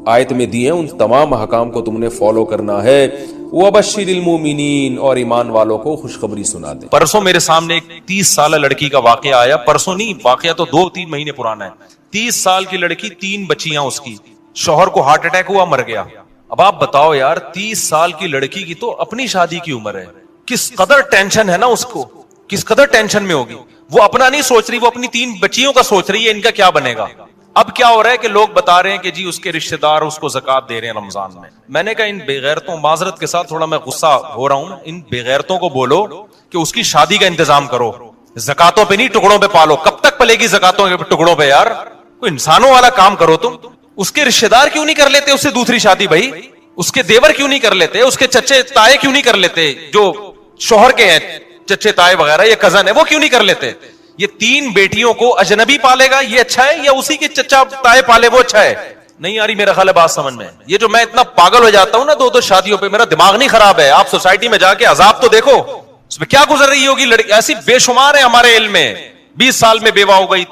آیت میں دیے ہیں ان تمام حکام کو تم نے فالو کرنا ہے. وبشر المؤمنین، اور ایمان والوں کو خوشخبری سنا دے. پرسوں میرے سامنے ایک 30 سالہ لڑکی کا واقعہ آیا. پرسوں نہیں، واقعہ تو 2-3 مہینے پرانا ہے. 30 سال کی لڑکی، 3 بچیاں اس کی، شوہر کو ہارٹ اٹیک ہوا، مر گیا. اب آپ بتاؤ یار، 30 سال کی لڑکی کی تو اپنی شادی کی عمر ہے، کس قدر ٹینشن ہے نا اس کو، کس قدر ٹینشن میں ہوگی. وہ اپنا نہیں سوچ رہی، وہ اپنی 3 بچیوں کا سوچ رہی ہے، ان کا کیا بنے گا. اب کیا ہو رہا ہے کہ لوگ بتا رہے ہیں کہ جی اس کے رشتہ دار اس کو زکات دے رہے ہیں رمضان میں. میں نے کہا ان بے غیرتوں, معذرت کے ساتھ تھوڑا میں غصہ ہو رہا ہوں, ان بے غیرتوں کو بولو کہ اس کی شادی کا انتظام کرو, زکاتوں پہ نہیں ٹکڑوں پہ پالو. کب تک پلے گی زکاتوں کے ٹکڑوں پہ یار؟ کوئی انسانوں والا کام کرو تم. اس کے رشتہ دار کیوں نہیں کر لیتے اس سے دوسری شادی بھائی؟ اس کے دیور کیوں نہیں کر لیتے؟ اس کے چچے تائے کیوں نہیں کر لیتے؟ جو شوہر کے ہیں چچے تائے وغیرہ یا کزن ہے وہ کیوں نہیں کر لیتے؟ یہ 3 بیٹیوں کو اجنبی پالے گا یہ اچھا ہے یا اسی کے چچا تائے پالے وہ اچھا ہے؟ نہیں آ رہی میرا خیال ہے بات سمجھ میں. یہ جو میں اتنا پاگل ہو جاتا ہوں نا 2 شادیوں پہ, میرا دماغ نہیں خراب ہے. آپ سوسائٹی میں جا کے عذاب تو دیکھو, اس میں کیا گزر رہی ہوگی لڑکی. ایسی بے شمار ہے ہمارے علم میں, 20 سال میں بیوہ ہو گئی,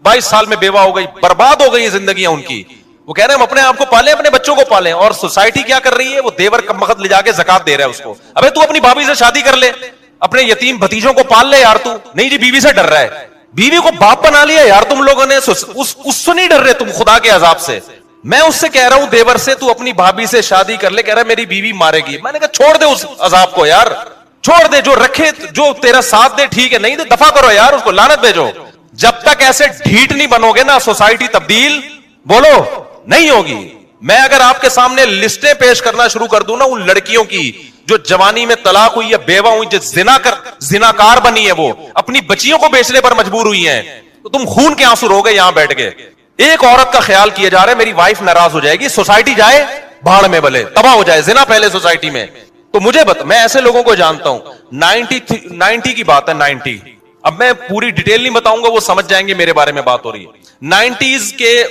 22 سال میں بیوہ ہو گئی, برباد ہو گئی زندگیاں ان کی. وہ کہہ رہے ہیں ہم اپنے آپ کو پالیں, اپنے بچوں کو پالیں, اور سوسائٹی کیا کر رہی ہے؟ وہ دیور کم وقت لے جا کے زکات دے رہا ہے اس کو. ابے تو اپنی بھابھی سے شادی کر لے, اپنے یتیم بھتیجوں کو پال لے یار. تو نہیں جی بیوی سے ڈر رہا ہے, بیوی کو باپ بنا لیا یار تم لوگوں نے. اس سے نہیں ڈر رہے تم خدا کے عذاب سے. میں اس سے کہہ رہا ہوں دیور سے تو اپنی بھابھی سے شادی کر لے, کہہ رہا ہے میری بیوی مارے گی. میں نے کہا چھوڑ دے اس عذاب کو یار, چھوڑ دے. جو رکھے جو تیرا ساتھ دے ٹھیک ہے, نہیں تو دفع کرو یار, اس کو لعنت بھیجو. جب تک ایسے ڈھیٹ نہیں بنو گے نا سوسائٹی تبدیل بولو نہیں ہوگی. میں اگر آپ کے سامنے لسٹیں پیش کرنا شروع کر دوں نا ان لڑکیوں کی جو جوانی میں طلاق ہوئی یا بیوہ ہوئی, جو زناکار بنی ہے, وہ اپنی بچیوں کو بیچنے پر مجبور ہوئی ہیں, تو تم خون کے آنسو رو گے یہاں بیٹھ کے. ایک عورت کا خیال کیا جا رہا ہے میری وائف ناراض ہو جائے گی, سوسائٹی جائے بھاڑ میں بھلے, تباہ ہو جائے, زنا پہلے سوسائٹی میں. تو مجھے میں ایسے لوگوں کو جانتا ہوں. 90 کی بات ہے, 90. اب میں پوری ڈیٹیل نہیں بتاؤں گا, وہ سمجھ جائیں گے میرے بارے میں بات ہو رہی ہے. 90s کے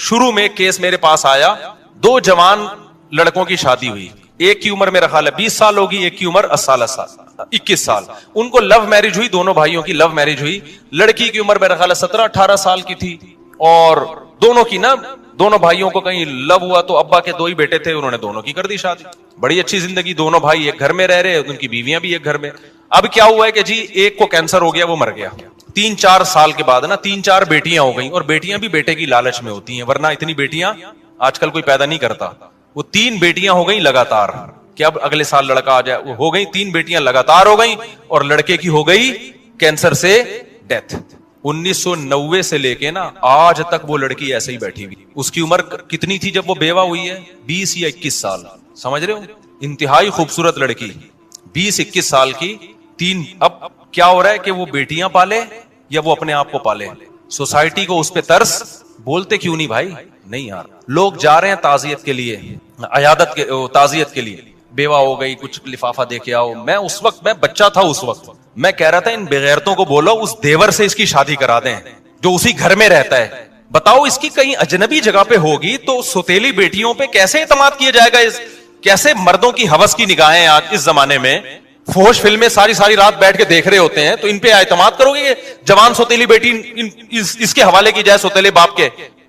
شروع میں کیس میرے پاس آیا, 2 جوان لڑکوں کی شادی ہوئی. ایک کی عمر میرا خیال ہے 20 سال ہوگی, ایک کی عمر 21 سال. ان کو لو میرج ہوئی, دونوں بھائیوں کی لو میرج ہوئی. لڑکی کی عمر میرا خیال ہے 17-18 سال کی تھی, اور دونوں کی نا دونوں بھائیوں کو کہیں لو ہوا تو ابا کے 2 ہی بیٹے تھے, انہوں نے دونوں کی کر دی شادی. بڑی اچھی زندگی, دونوں بھائی ایک گھر میں رہ رہے, ان کی بیویاں بھی ایک گھر میں. اب کیا ہوا ہے کہ جی ایک کو کینسر ہو گیا, وہ مر گیا. 3-4 سال کے بعد نا 3-4 بیٹیاں ہو گئیں, اور بیٹیاں بھی بیٹے کی لالچ میں ہوتی ہیں, ورنہ اتنی بیٹیاں آج کل کوئی پیدا نہیں کرتا. وہ 3 بیٹیاں ہو گئیں لگاتار, کہ اب اگلے سال لڑکا آ جائے. وہ ہو گئی 3 بیٹیاں لگاتار ہو گئیں, اور لڑکے کی ہو گئی کینسر سے ڈیتھ. 1990 سے لے کے نا آج تک وہ لڑکی ایسے ہی بیٹھی ہوئی. اس کی عمر کتنی تھی جب وہ بیوہ ہوئی ہے؟ 20 یا 21 سال. سمجھ رہے ہو, انتہائی خوبصورت لڑکی, 20-21 سال کی. 3 اب کیا ہو رہا ہے کہ وہ بیٹیاں پالے یا وہ اپنے آپ کو پالے؟ سوسائٹی کو اس پہ ترس. بولتے کیوں نہیں بھائی؟ نہیں یار, لوگ جا رہے ہیں تعزیت کے لیے, عیادت کے تعزیت کے لیے, بیوہ ہو گئی, کچھ لفافہ دے کے آؤ. میں اس وقت میں بچہ تھا, اس وقت میں کہہ رہا تھا ان بغیرتوں کو بولو اس دیور سے اس کی شادی کرا دیں جو اسی گھر میں رہتا ہے. بتاؤ اس کی کہیں اجنبی جگہ پہ ہوگی تو سوتیلی بیٹیوں پہ کیسے اعتماد کیا جائے گا؟ کیسے مردوں کی ہوس کی نگاہیں آج اس زمانے میں, فوش فلمیں ساری رات بیٹھ کے دیکھ رہے ہوتے ہیں, تو ان پہ اعتماد کرو گے؟ جوان سوتیلی بیٹی اس کے حوالے کی جائے سوتیلے باپ کے.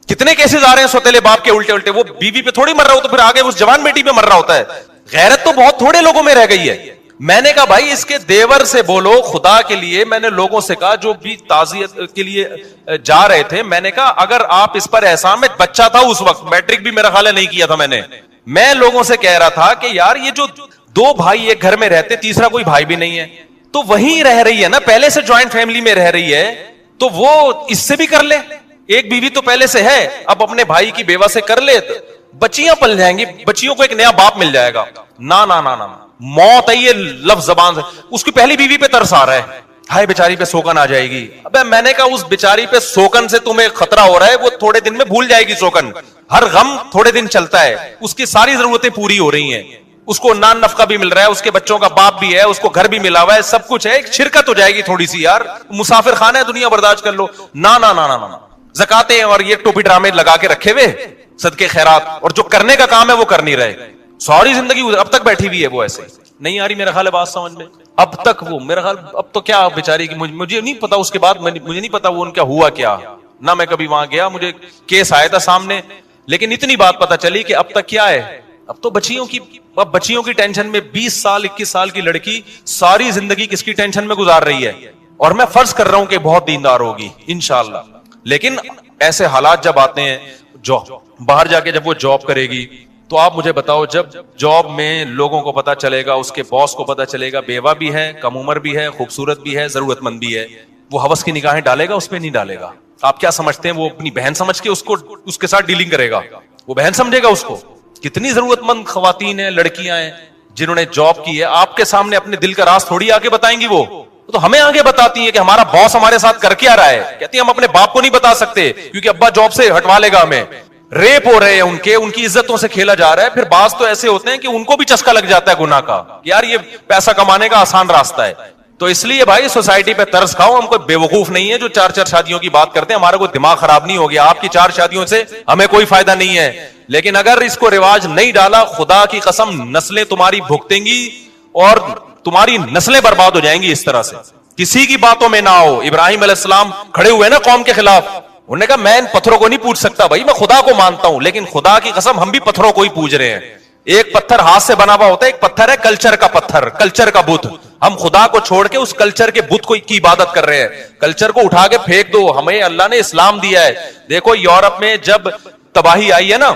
کتنے کیسز آ رہے ہیں سوتیلے باپ کے الٹے, وہ بیوی پہ تھوڑی مر رہا ہو تو پھر آگے اس جوان بیٹی پہ مر رہا ہوتا ہے. غیرت تو بہت تھوڑے لوگوں میں رہ گئی ہے. میں نے کہا بھائی اس کے دیور سے بولو خدا کے لیے. میں نے لوگوں سے کہا جو بھی تعزیت کے لیے جا رہے تھے, میں نے کہا اگر آپ اس پر احسان, میں بچہ تھا اس وقت, میٹرک بھی میرا خیال ہے نہیں کیا تھا میں لوگوں سے کہہ رہا تھا کہ یار یہ جو 2 بھائی ایک گھر میں رہتے, تیسرا کوئی بھائی بھی نہیں ہے, تو وہیں رہ رہی ہے نا, پہلے سے جوائنٹ فیملی میں رہ رہی ہے, تو وہ اس سے بھی کر لے. ایک بیوی تو پہلے سے ہے, اب اپنے بھائی کی بیوہ سے کر لے, بچیاں پل جائیں گی, بچیوں کو ایک نیا باپ مل جائے گا. نا نا نا نا, موت ہے یہ لفظ زبان سے. اس کی پہلی بیوی پہ ترس آ رہا ہے, ہائے بیچاری پہ سوکن آ جائے گی. ابے میں نے کہا اس بیچاری پہ سوکن سے تمہیں خطرہ ہو رہا ہے, وہ تھوڑے دن میں بھول جائے گی سوکن. ہر غم تھوڑے دن چلتا ہے, اس کی ساری ضرورتیں پوری ہو رہی ہیں, اس کو نان نفقہ بھی مل رہا ہے, اس کے بچوں کا باپ بھی ہے, اس کو گھر بھی ملا ہوا ہے, سب کچھ ہے, ایک شرکت ہو جائے گی تھوڑی سی. یار مسافر خانہ ہے دنیا, برداشت کر لو. نا نا نا نا, زکاتیں اور یہ ٹوپی ڈرامے لگا کے رکھے ہوئے, صدقے خیرات, اور جو کرنے کا کام ہے وہ کر نہیں رہے. ساری زندگی اب تک بیٹھی ہوئی ہے وہ ایسے. نہیں آ رہی میرا خیال ہے بات سمجھ میں؟ اب تک وہ میرا خیال, اب تو کیا بیچاری کی, مجھے نہیں پتا اس کے بعد, مجھے نہیں پتا وہ ان کا ہوا کیا, نہ میں کبھی وہاں گیا, مجھے کیس آیا تھا سامنے, لیکن اتنی بات پتا چلی کہ اب تک کیا ہے, اب تو بچیوں کی ٹینشن میں 20 سال 21 سال کی لڑکی ساری زندگی کس کی ٹینشن میں گزار رہی ہے. اور میں فرض کر رہا ہوں کہ بہت دیندار ہوگی انشاءاللہ, لیکن ایسے حالات جب آتے ہیں, جو باہر جا کے جب وہ جاب کرے گی, تو آپ مجھے بتاؤ جب جاب میں لوگوں کو پتا چلے گا, اس کے باس کو پتا چلے گا بیوہ بھی ہے, کم عمر بھی ہے, خوبصورت بھی ہے, ضرورت مند بھی ہے, وہ ہوس کی نگاہیں ڈالے گا اس پہ؟ نہیں ڈالے گا. آپ کیا سمجھتے ہیں وہ اپنی بہن سمجھ کے اس کے ساتھ ڈیلنگ کرے گا؟ وہ بہن سمجھے گا اس کو؟ کتنی ضرورت مند خواتین ہیں، لڑکیاں ہیں جنہوں نے جاب کی ہے، آپ کے سامنے اپنے دل کا راز تھوڑی آگے بتائیں گی، وہ تو ہمیں آگے بتاتی ہیں کہ ہمارا باس ہمارے ساتھ کر کے آ رہا ہے. کہتی ہیں ہم اپنے باپ کو نہیں بتا سکتے کیونکہ ابا جاب سے ہٹوا لے گا ہمیں. ریپ ہو رہے ہیں ان کی عزتوں سے کھیلا جا رہا ہے. پھر بعض تو ایسے ہوتے ہیں کہ ان کو بھی چسکا لگ جاتا ہے گناہ کا، یار یہ پیسہ کمانے کا آسان راستہ ہے. تو اس لیے بھائی سوسائٹی پہ ترس کھاؤ. ہم کوئی بیوقوف نہیں ہے جو 4 شادیوں کی بات کرتے ہیں. ہمارا کوئی دماغ خراب نہیں ہو گیا. آپ کی 4 شادیوں سے ہمیں کوئی فائدہ نہیں ہے، لیکن اگر اس کو رواج نہیں ڈالا، خدا کی قسم نسلیں تمہاری بھگتیں گی اور تمہاری نسلیں برباد ہو جائیں گی. اس طرح سے کسی کی باتوں میں نہ آؤ. ابراہیم علیہ السلام کھڑے ہوئے نا قوم کے خلاف، انہوں نے کہا میں ان پتھروں کو نہیں پوچھ سکتا، بھائی میں خدا کو مانتا ہوں، لیکن خدا کی قسم ہم بھی پتھروں کو ہی پوج رہے ہیں. ایک پتھر ہاتھ سے بنا ہوا ہوتا ہے، ایک پتھر ہے کلچر کا پتھر، کلچر کا بت. ہم خدا کو چھوڑ کے اس کلچر کے بت کی عبادت کر رہے ہیں. کلچر کو اٹھا کے پھینک دو. ہمیں اللہ نے اسلام دیا ہے. دیکھو یورپ میں جب تباہی آئی ہے نا،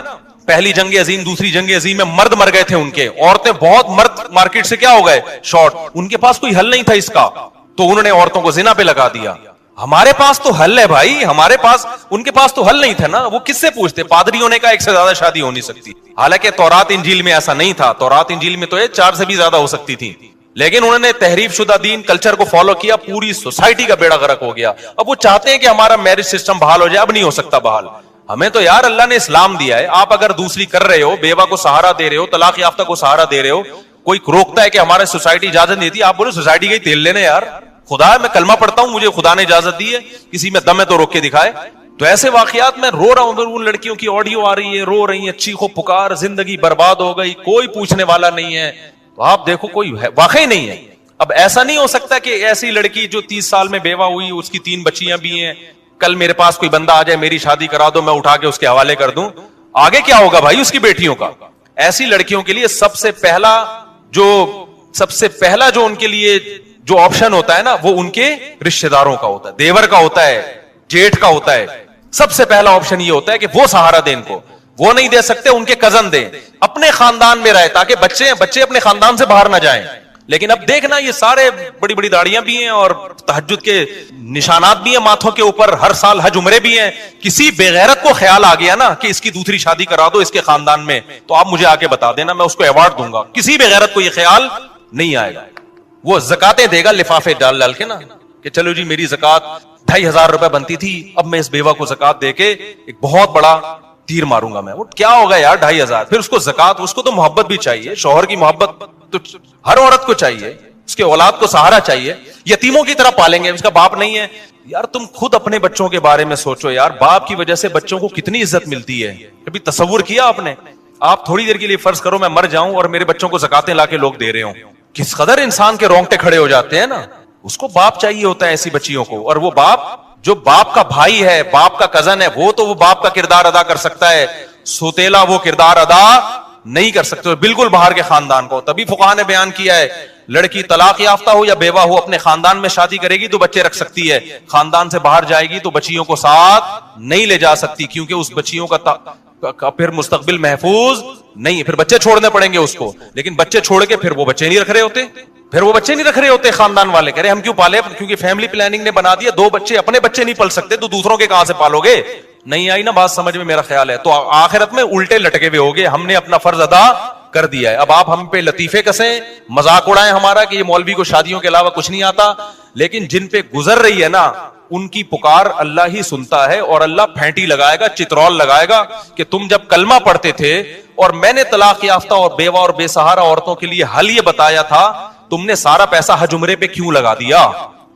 پہلی جنگ عظیم دوسری جنگ عظیم میں مرد مر گئے تھے ان کے، عورتیں بہت مرد مارکیٹ سے کیا ہو گئے شارٹ. ان کے پاس کوئی حل نہیں تھا اس کا، تو انہوں نے عورتوں کو زنا پہ لگا دیا. ہمارے پاس تو حل ہے بھائی، ہمارے پاس، ان کے پاس تو حل نہیں تھا نا. وہ کس سے پوچھتے؟ پادریوں نے کہا ایک سے زیادہ شادی ہو نہیں سکتی. حالانکہ تورات انجیل میں ایسا نہیں تھا. تورات انجیل میں تو 4 سے بھی زیادہ ہو سکتی تھی، لیکن انہوں نے تحریف شدہ دین کلچر کو فالو کیا. پوری سوسائٹی کا بیڑا غرق ہو گیا. اب وہ چاہتے ہیں کہ ہمارا میرج سسٹم بحال ہو جائے. اب نہیں ہو سکتا بحال. ہمیں تو یار اللہ نے اسلام دیا ہے. آپ اگر دوسری کر رہے ہو، بیوہ کو سہارا دے رہے ہو، طلاق یافتہ کو سہارا دے رہے ہو، کوئی روکتا ہے کہ ہمارے سوسائٹی اجازت نہیں دیتی؟ آپ بولو سوسائٹی کا ہی تیل لینے یار. خدا ہے میں کلمہ پڑھتا ہوں، مجھے خدا نے اجازت دی ہے، کسی میں دم ہے تو روک کے دکھائے. تو ایسے واقعات میں رو رہا ہوں. ان لڑکیوں کی آڈیو آ رہی ہے، رو رہی ہیں، چیخو پکار، زندگی برباد ہو گئی، کوئی پوچھنے والا نہیں ہے. تو آپ دیکھو کوئی واقعی نہیں ہے. اب ایسا نہیں ہو سکتا کہ ایسی لڑکی جو 30 سال میں بیوہ ہوئی، اس کی 3 بچیاں بھی ہیں، کل میرے پاس کوئی بندہ آ جائے میری شادی کرا دو، میں اٹھا کے اس کے حوالے کر دوں. آگے کیا ہوگا بھائی اس کی بیٹیوں کا؟ ایسی لڑکیوں کے لیے سب سے پہلا جو ان کے لیے جو آپشن ہوتا ہے نا، وہ ان کے رشتہ داروں کا ہوتا ہے، دیور کا ہوتا ہے، جیٹھ کا ہوتا ہے. سب سے پہلا آپشن یہ ہوتا ہے کہ وہ سہارا دیں ان کو. وہ نہیں دے سکتے، ان کے کزن دیں، اپنے خاندان میں رہے تاکہ بچے اپنے خاندان سے باہر نہ جائیں. لیکن اب دیکھنا یہ سارے بڑی بڑی داڑیاں بھی ہیں اور تہجد کے نشانات بھی ہیں ماتھوں کے اوپر، ہر سال حج عمرے بھی ہیں. کسی بے غیرت کو خیال آ گیا نا کہ اس کی دوسری شادی کرا دو اس کے خاندان میں، تو آپ مجھے آ کے بتا دینا، میں اس کو ایوارڈ دوں گا. کسی بے غیرت کو یہ خیال نہیں آئے گا. وہ زکاتیں دے گا لفافے ڈال کے نا کہ چلو جی میری زکات 2500 روپے بنتی تھی، اب میں اس بیوہ کو زکات دے کے ایک بہت بڑا تیر ماروں گا. میں وہ کیا ہوگا یار 2500؟ پھر اس کو زکات، اس کو تو محبت بھی چاہیے. شوہر کی محبت تو ہر عورت کو چاہیے، اس کے اولاد کو سہارا چاہیے. یتیموں کی طرح پالیں گے، اس کا باپ نہیں ہے. یار تم خود اپنے بچوں کے بارے میں سوچو یار، باپ کی وجہ سے بچوں کو کتنی عزت ملتی ہے. کبھی تصور کیا آپ نے؟ آپ تھوڑی دیر کے لیے فرض کرو میں مر جاؤں اور میرے بچوں کو زکاتیں لا کے لوگ دے رہے ہوں، کس قدر انسان کے رونگٹے کھڑے ہو جاتے ہیں نا. اس کو باپ چاہیے ہوتا ہے ایسی بچیوں کو. اور وہ باپ جو باپ کا بھائی ہے، باپ کا کزن ہے، وہ تو وہ باپ کا کردار ادا کر سکتا ہے. سوتیلا وہ کردار ادا نہیں کر سکتے، بالکل باہر کے خاندان کو. تبھی فقہا نے بیان کیا ہے لڑکی طلاق یافتہ ہو یا بیوہ ہو، اپنے خاندان میں شادی کرے گی تو بچے رکھ سکتی ہے، خاندان سے باہر جائے گی تو بچیوں کو ساتھ نہیں لے جا سکتی، کیونکہ اس بچیوں کا پھر مستقبل محفوظ نہیں ہے. پھر بچے چھوڑنے پڑیں گے اس کو. لیکن بچے چھوڑ کے پھر وہ بچے نہیں رکھ رہے ہوتے خاندان والے. کہہ رہے ہم کیوں پالے؟ کیونکہ فیملی پلاننگ نے بنا دیا 2 بچے، اپنے بچے نہیں پل سکتے تو دوسروں کے کہاں سے پالو گے؟ نہیں آئی نا بات سمجھ میں؟ میرا خیال ہے تو آخرت میں الٹے لٹکے ہوئے ہوگے. ہم نے اپنا فرض ادا کر دیا ہے. اب آپ ہم پہ لطیفے کسیں، مذاق اڑائیں ہمارا کہ یہ مولوی کو شادیوں کے علاوہ کچھ نہیں آتا. لیکن جن پہ گزر رہی ہے نا، ان کی پکار اللہ ہی سنتا ہے، اور اللہ پھینٹی لگائے گا، چترول لگائے گا کہ تم جب کلمہ پڑھتے تھے اور میں نے طلاق یافتہ اور بیوہ اور بے سہارا عورتوں کے لیے حل یہ بتایا تھا، تم نے سارا پیسہ حج عمرے پہ کیوں لگا دیا؟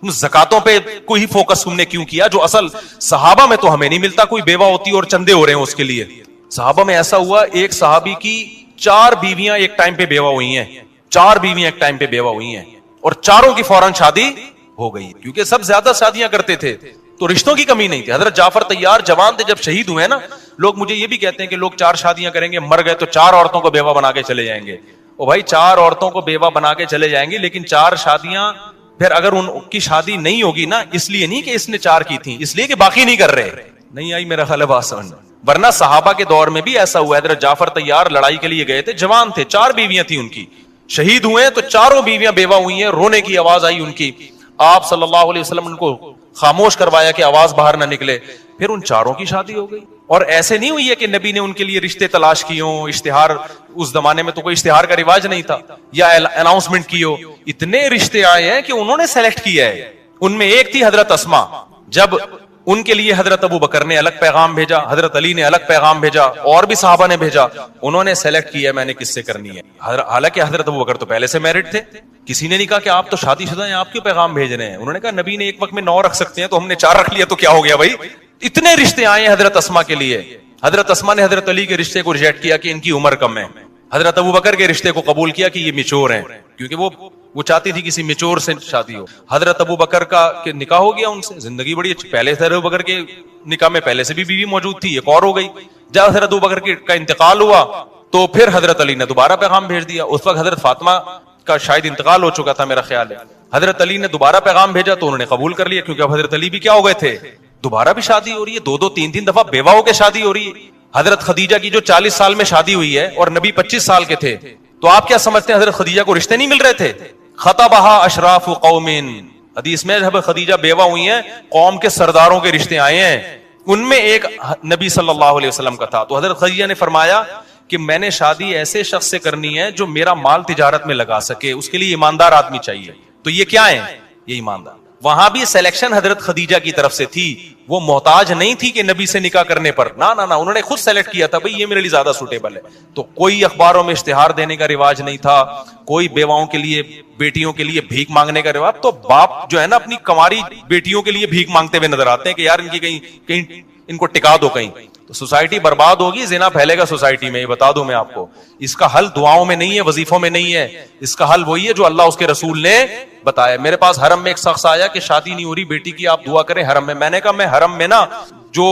تم زکاتوں پہ کوئی فوکس تم نے کیوں کیا؟ جو اصل صحابہ میں تو ہمیں نہیں ملتا. کوئی بیوہ ہوتی اور چندے ہو رہے ہیں اس کے لیے. صحابہ میں ایسا ہوا، ایک صحابی کی 4 بیویاں ایک ٹائم پہ بیوہ ہوئی ہیں. 4 بیویاں ایک ٹائم پہ بیوہ ہوئی ہیں اور چاروں کی فوراً شادی ہو گئی، کیونکہ سب زیادہ شادیاں کرتے تھے تو رشتوں کی کمی نہیں تھی. حضرت جعفر طیار جوان تھے جب شہید ہوئے نا. لوگ مجھے یہ بھی کہتے ہیں کہ لوگ 4 شادیاں کریں گے، مر گئے تو 4 عورتوں کو بیوہ بنا کے چلے جائیں گے. او بھائی 4 عورتوں کو بیوہ بنا کے چلے جائیں گے، لیکن 4 شادیاں پھر اگر ان کی شادی نہیں ہوگی نا، اس لیے نہیں کہ اس نے 4 کی تھی، اس لیے کہ باقی نہیں کر رہے. نہیں آئی میرا خیال ہے بات سمجھ. ورنہ صحابہ کے دور میں بھی ایسا ہوا. حضرت جعفر طیار لڑائی کے لیے گئے تھے، جوان تھے، 4 بیویاں تھیں ان کی، شہید ہوئے تو 4 بیویاں بیوہ ہوئی ہیں. رونے کی آواز آئی ان کی. آپ صلی اللہ علیہ وسلم ان کو خاموش کروایا کہ آواز باہر نہ نکلے. پھر ان چاروں کی شادی ہو گئی. اور ایسے نہیں ہوئی ہے کہ نبی نے ان کے لیے رشتے تلاش کیے ہوں, اشتہار, اس زمانے میں تو کوئی اشتہار کا رواج نہیں تھا, یا اناؤنسمنٹ کی ہو. اتنے رشتے آئے ہیں کہ انہوں نے سلیکٹ کیا ہے. ان میں ایک تھی حضرت اسما, جب ان کے لیے حضرت ابو بکر نے الگ پیغام بھیجا, حضرت علی نے الگ پیغام بھیجا, اور بھی صحابہ نے بھیجا, انہوں نے سلیکٹ کیا میں نے کس سے کرنی ہے. حالانکہ حضرت ابو بکر تو پہلے سے میرڈ تھے. کسی نے نہیں کہا کہ آپ تو شادی شدہ ہیں, آپ کیوں پیغام بھیج رہے ہیں. انہوں نے کہا نبی نے ایک وقت میں 9 رکھ سکتے ہیں, تو ہم نے 4 رکھ لیا, تو کیا ہو گیا بھائی. اتنے رشتے آئے ہیں حضرت اسما کے لیے. حضرت اسما نے حضرت علی کے رشتے کو ریجیکٹ کیا کہ ان کی عمر کم ہے. حضرت ابو بکر کے رشتے کو قبول کیا کہ یہ میچور ہیں, کیونکہ وہ چاہتی تھی کسی میچور سے شادی ہو. حضرت ابو بکر کا نکاح ہو گیا ان سے, زندگی بڑی اچھی. پہلے حضرت ابو بکر کے نکاح میں پہلے سے بھی بیوی موجود تھی, ایک اور ہو گئی. جب حضرت ابو بکر کا انتقال ہوا تو پھر حضرت علی نے دوبارہ پیغام بھیج دیا. اس وقت حضرت فاطمہ کا شاید انتقال ہو چکا تھا میرا خیال ہے. حضرت علی نے دوبارہ پیغام بھیجا تو انہوں نے قبول کر لیا, کیونکہ اب حضرت علی بھی کیا ہو گئے تھے, دوبارہ بھی شادی ہو رہی ہے. 2 3 دفعہ بیوہ ہو کے شادی ہو رہی ہے. حضرت خدیجہ کی جو 40 سال میں شادی ہوئی ہے اور نبی 25 سال کے تھے, تو آپ کیا سمجھتے ہیں حضرت خدیجہ کو رشتے نہیں مل رہے تھے؟ خطبہا اشراف قوم, حدیث میں جب خدیجہ بیوہ ہوئی ہیں قوم کے سرداروں کے رشتے آئے ہیں, ان میں ایک نبی صلی اللہ علیہ وسلم کا تھا. تو حضرت خدیجہ نے فرمایا کہ میں نے شادی ایسے شخص سے کرنی ہے جو میرا مال تجارت میں لگا سکے, اس کے لیے ایماندار آدمی چاہیے. تو یہ کیا ہے, یہ ایماندار. وہاں بھی سلیکشن حضرت خدیجہ کی طرف سے تھی, وہ محتاج نہیں تھی کہ نبی سے نکاح کرنے پر, نہ انہوں نے خود سلیکٹ کیا تھا بھئی یہ میرے لیے زیادہ سوٹیبل ہے. تو کوئی اخباروں میں اشتہار دینے کا رواج نہیں تھا, کوئی بیواؤں کے لیے, بیٹیوں کے لیے بھیک مانگنے کا رواج. تو باپ جو ہے نا اپنی کماری بیٹیوں کے لیے بھیک مانگتے ہوئے نظر آتے ہیں کہ یار ان کی کہیں ان کو ٹکا دو کہیں. تو سوسائٹی برباد ہوگی, زنا پھیلے گا سوسائٹی میں, یہ بتا دوں میں آپ کو. اس کا حل دعاؤں میں نہیں ہے, وظیفوں میں نہیں ہے, اس کا حل وہی ہے جو اللہ اس کے رسول نے بتایا. میرے پاس حرم میں ایک شخص آیا کہ شادی نہیں ہو رہی بیٹی کی, آپ دعا کریں حرم میں. میں نے کہا میں حرم میں نا جو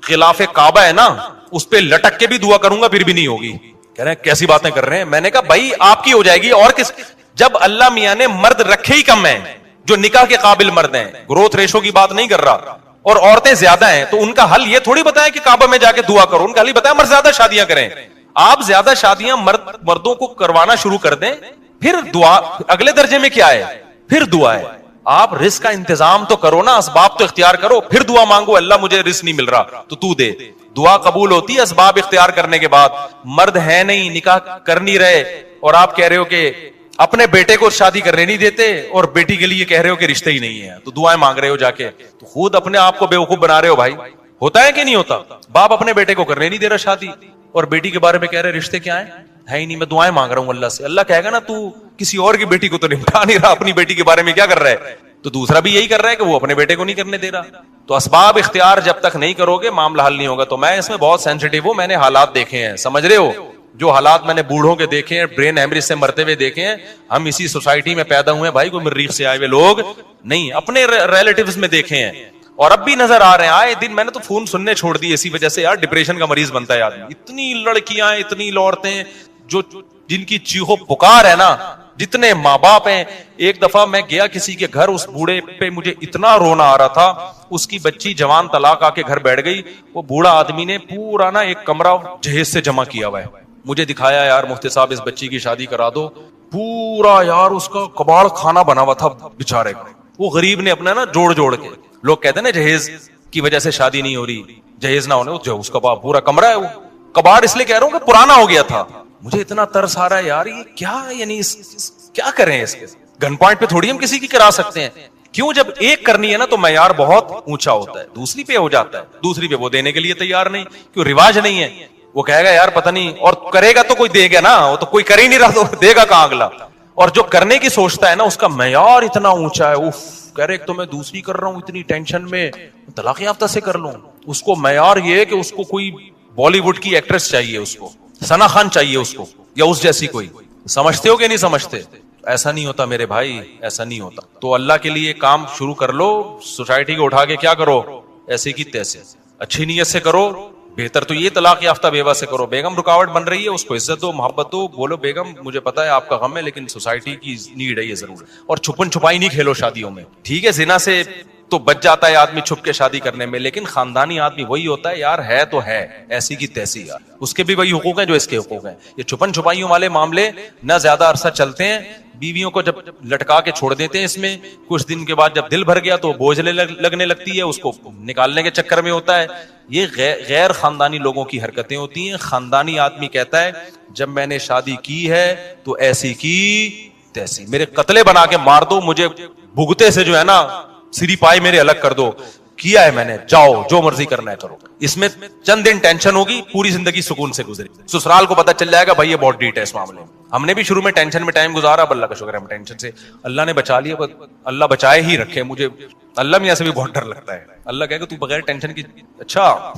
خلاف کعبہ ہے نا اس پہ لٹک کے بھی دعا کروں گا پھر بھی نہیں ہوگی. کہہ رہے ہیں کیسی باتیں کر رہے ہیں. میں نے کہا بھائی آپ کی ہو جائے گی اور کس. جب اللہ میاں نے مرد رکھے ہی کم ہیں جو نکاح کے قابل مرد ہیں, گروتھ ریشو کی بات نہیں کر رہا, اور عورتیں زیادہ ہیں, تو ان کا حل یہ تھوڑی بتایا کہ کعبہ میں جا کے دعا کرو. ان کا حل بتایا مرد زیادہ شادیاں کریں. آپ زیادہ شادیاں مردوں کو کروانا شروع کر دیں, پھر دعا اگلے درجے میں کیا ہے, پھر دعا ہے. آپ رزق کا انتظام تو کرو نا, اسباب تو اختیار کرو, پھر دعا مانگو اللہ مجھے رزق نہیں مل رہا تو دے. دعا قبول ہوتی ہے اسباب اختیار کرنے کے بعد. مرد ہے نہیں, نکاح کر نہیں رہے, اور آپ کہہ رہے ہو کہ اپنے بیٹے کو شادی کرنے نہیں دیتے اور بیٹی کے لیے کہہ رہے ہو کہ رشتے ہی نہیں ہے, تو دعائیں مانگ رہے ہو جا کے, تو خود اپنے آپ کو بیوقوف بنا رہے ہو بھائی. ہوتا ہے کہ نہیں ہوتا؟ باپ اپنے بیٹے کو کرنے نہیں دے رہا شادی, اور بیٹی کے بارے میں کہہ رہے رشتے کیا ہیں, ہے ہی نہیں, میں دعائیں مانگ رہا ہوں اللہ سے. اللہ کہے گا نا تو کسی اور کی بیٹی کو تو نمٹا نہیں رہا, اپنی بیٹی کے بارے میں کیا کر رہا ہے. تو دوسرا بھی یہی کر رہا ہے کہ وہ اپنے بیٹے کو نہیں کرنے دے رہا. تو اسباب اختیار جب تک نہیں کرو گے معاملہ حل نہیں ہوگا. تو میں اس میں بہت سینسیٹیو ہوں, میں نے حالات دیکھے ہیں, سمجھ رہے ہو, جو حالات میں نے بوڑھوں کے دیکھے ہیں, برین ہیمریج سے مرتے ہوئے دیکھے ہیں. ہم اسی سوسائٹی میں پیدا ہوئے بھائی, کوئی مریخ سے آئے ہوئے لوگ نہیں, اپنے ریلیٹیوز میں دیکھے ہیں اور اب بھی نظر آ رہے ہیں آئے دن. میں نے تو فون سننے چھوڑ دی اسی وجہ سے یار, ڈپریشن کا مریض بنتا ہے آدمی. اتنی لڑکیاں, اتنی عورتیں جو جن کی چیخو پکار ہے نا, جتنے ماں باپ ہیں. ایک دفعہ میں گیا کسی کے گھر, اس بوڑھے پہ مجھے اتنا رونا آ رہا تھا. اس کی بچی جوان طلاق آ کے گھر بیٹھ گئی. وہ بوڑھا آدمی نے پورا نا ایک کمرہ جہیز سے جمع کیا ہوا ہے, مجھے دکھایا یار مفتی صاحب اس بچی کی شادی کرا دو. پورا یار اس کا کباڑ کھانا بنا ہوا تھا بیچارے کا. وہ غریب نے اپنا نا جوڑ کے, لوگ کہتے ہیں نا جہیز کی وجہ سے شادی نہیں ہو رہی, جہیز نہ ہونے, جو اس کا پورا کمرہ ہے وہ کباڑ, اس لیے کہہ رہا ہوں کہ پرانا ہو گیا تھا. مجھے اتنا ترس آ رہا ہے یار, یہ کیا, یعنی کیا کریں اس کے. گن پوائنٹ پہ تھوڑی ہم کسی کی کرا سکتے ہیں. کیوں, جب ایک کرنی ہے نا تو معیار بہت اونچا ہوتا ہے, دوسری پہ ہو جاتا ہے, دوسری پہ وہ دینے کے لیے تیار نہیں, کیوں رواج نہیں ہے. وہ کہے گا یار پتہ نہیں, اور کرے گا تو کوئی دے گا نا, وہ تو کوئی کر ہی نہیں رہا تو دے گا کہاں اگلا. اور جو کرنے کی سوچتا ہے نا اس کا معیار اتنا اونچا ہے, اف کہہ رہے ایک تو میں دوسری کر رہا ہوں اتنی ٹینشن میں, طلاق یافتہ سے کر لوں. اس کو معیار یہ ہے کہ اس کو کوئی بالی ووڈ کی ایکٹریس چاہیے, اس کو ثنا خان چاہیے اس کو, یا اس جیسی کوئی. سمجھتے ہو کہ نہیں سمجھتے؟ ایسا نہیں ہوتا میرے بھائی, ایسا نہیں ہوتا. تو اللہ کے لیے کام شروع کر لو, سوسائٹی کو اٹھا کے کیا کرو, ایسے کی تیسے, اچھی نیت سے کرو. بہتر تو یہ طلاق یافتہ بیوہ سے کرو. بیگم رکاوٹ بن رہی ہے, اس کو عزت دو, محبت دو, بولو بیگم مجھے پتا ہے آپ کا غم ہے لیکن سوسائٹی کی نیڈ ہے یہ ضرور. اور چھپن چھپائی نہیں کھیلو شادیوں میں, ٹھیک ہے, زنا سے تو بچ جاتا ہے آدمی چھپ کے شادی کرنے میں, لیکن خاندانی آدمی وہی ہوتا ہے یار, ہے تو ہے ایسی کی تیسی یار, اس کے بھی وہی حقوق ہیں جو اس کے حقوق ہیں. یہ چھپن چھپائیوں والے معاملے نہ زیادہ عرصہ چلتے ہیں, بیویوں کو جب لٹکا کے چھوڑ دیتے ہیں اس میں, کچھ دن کے بعد جب دل بھر گیا تو بوجھ لگنے لگتی ہے, اس کو نکالنے کے چکر میں ہوتا ہے. یہ غیر خاندانی لوگوں کی حرکتیں ہوتی ہیں. خاندانی آدمی کہتا ہے جب میں نے شادی کی ہے تو ایسی کی تیسی, میرے قتلے بنا کے مار دو, مجھے بھگتے سے جو ہے نا سری پائے میرے الگ کر دو, کیا ہے میں نے, جاؤ جو مرضی کرنا ہے کرو. اس میں چند دن ٹینشن ہوگی, پوری زندگی سکون سے گزری. سسرال کو پتہ چل جائے گا بھائی یہ بہت ڈیٹ ہے اس معاملے میں. ہم نے بھی شروع میں ٹینشن میں ٹائم گزارا, اب اللہ کا شکر ہے ہم ٹینشن سے اللہ نے بچا لیا. اللہ بچائے ہی رکھے, مجھے اللہ میاں سے بھی بہت ڈر لگتا ہے. اللہ کہے گا تو بغیر ٹینشن کی, اچھا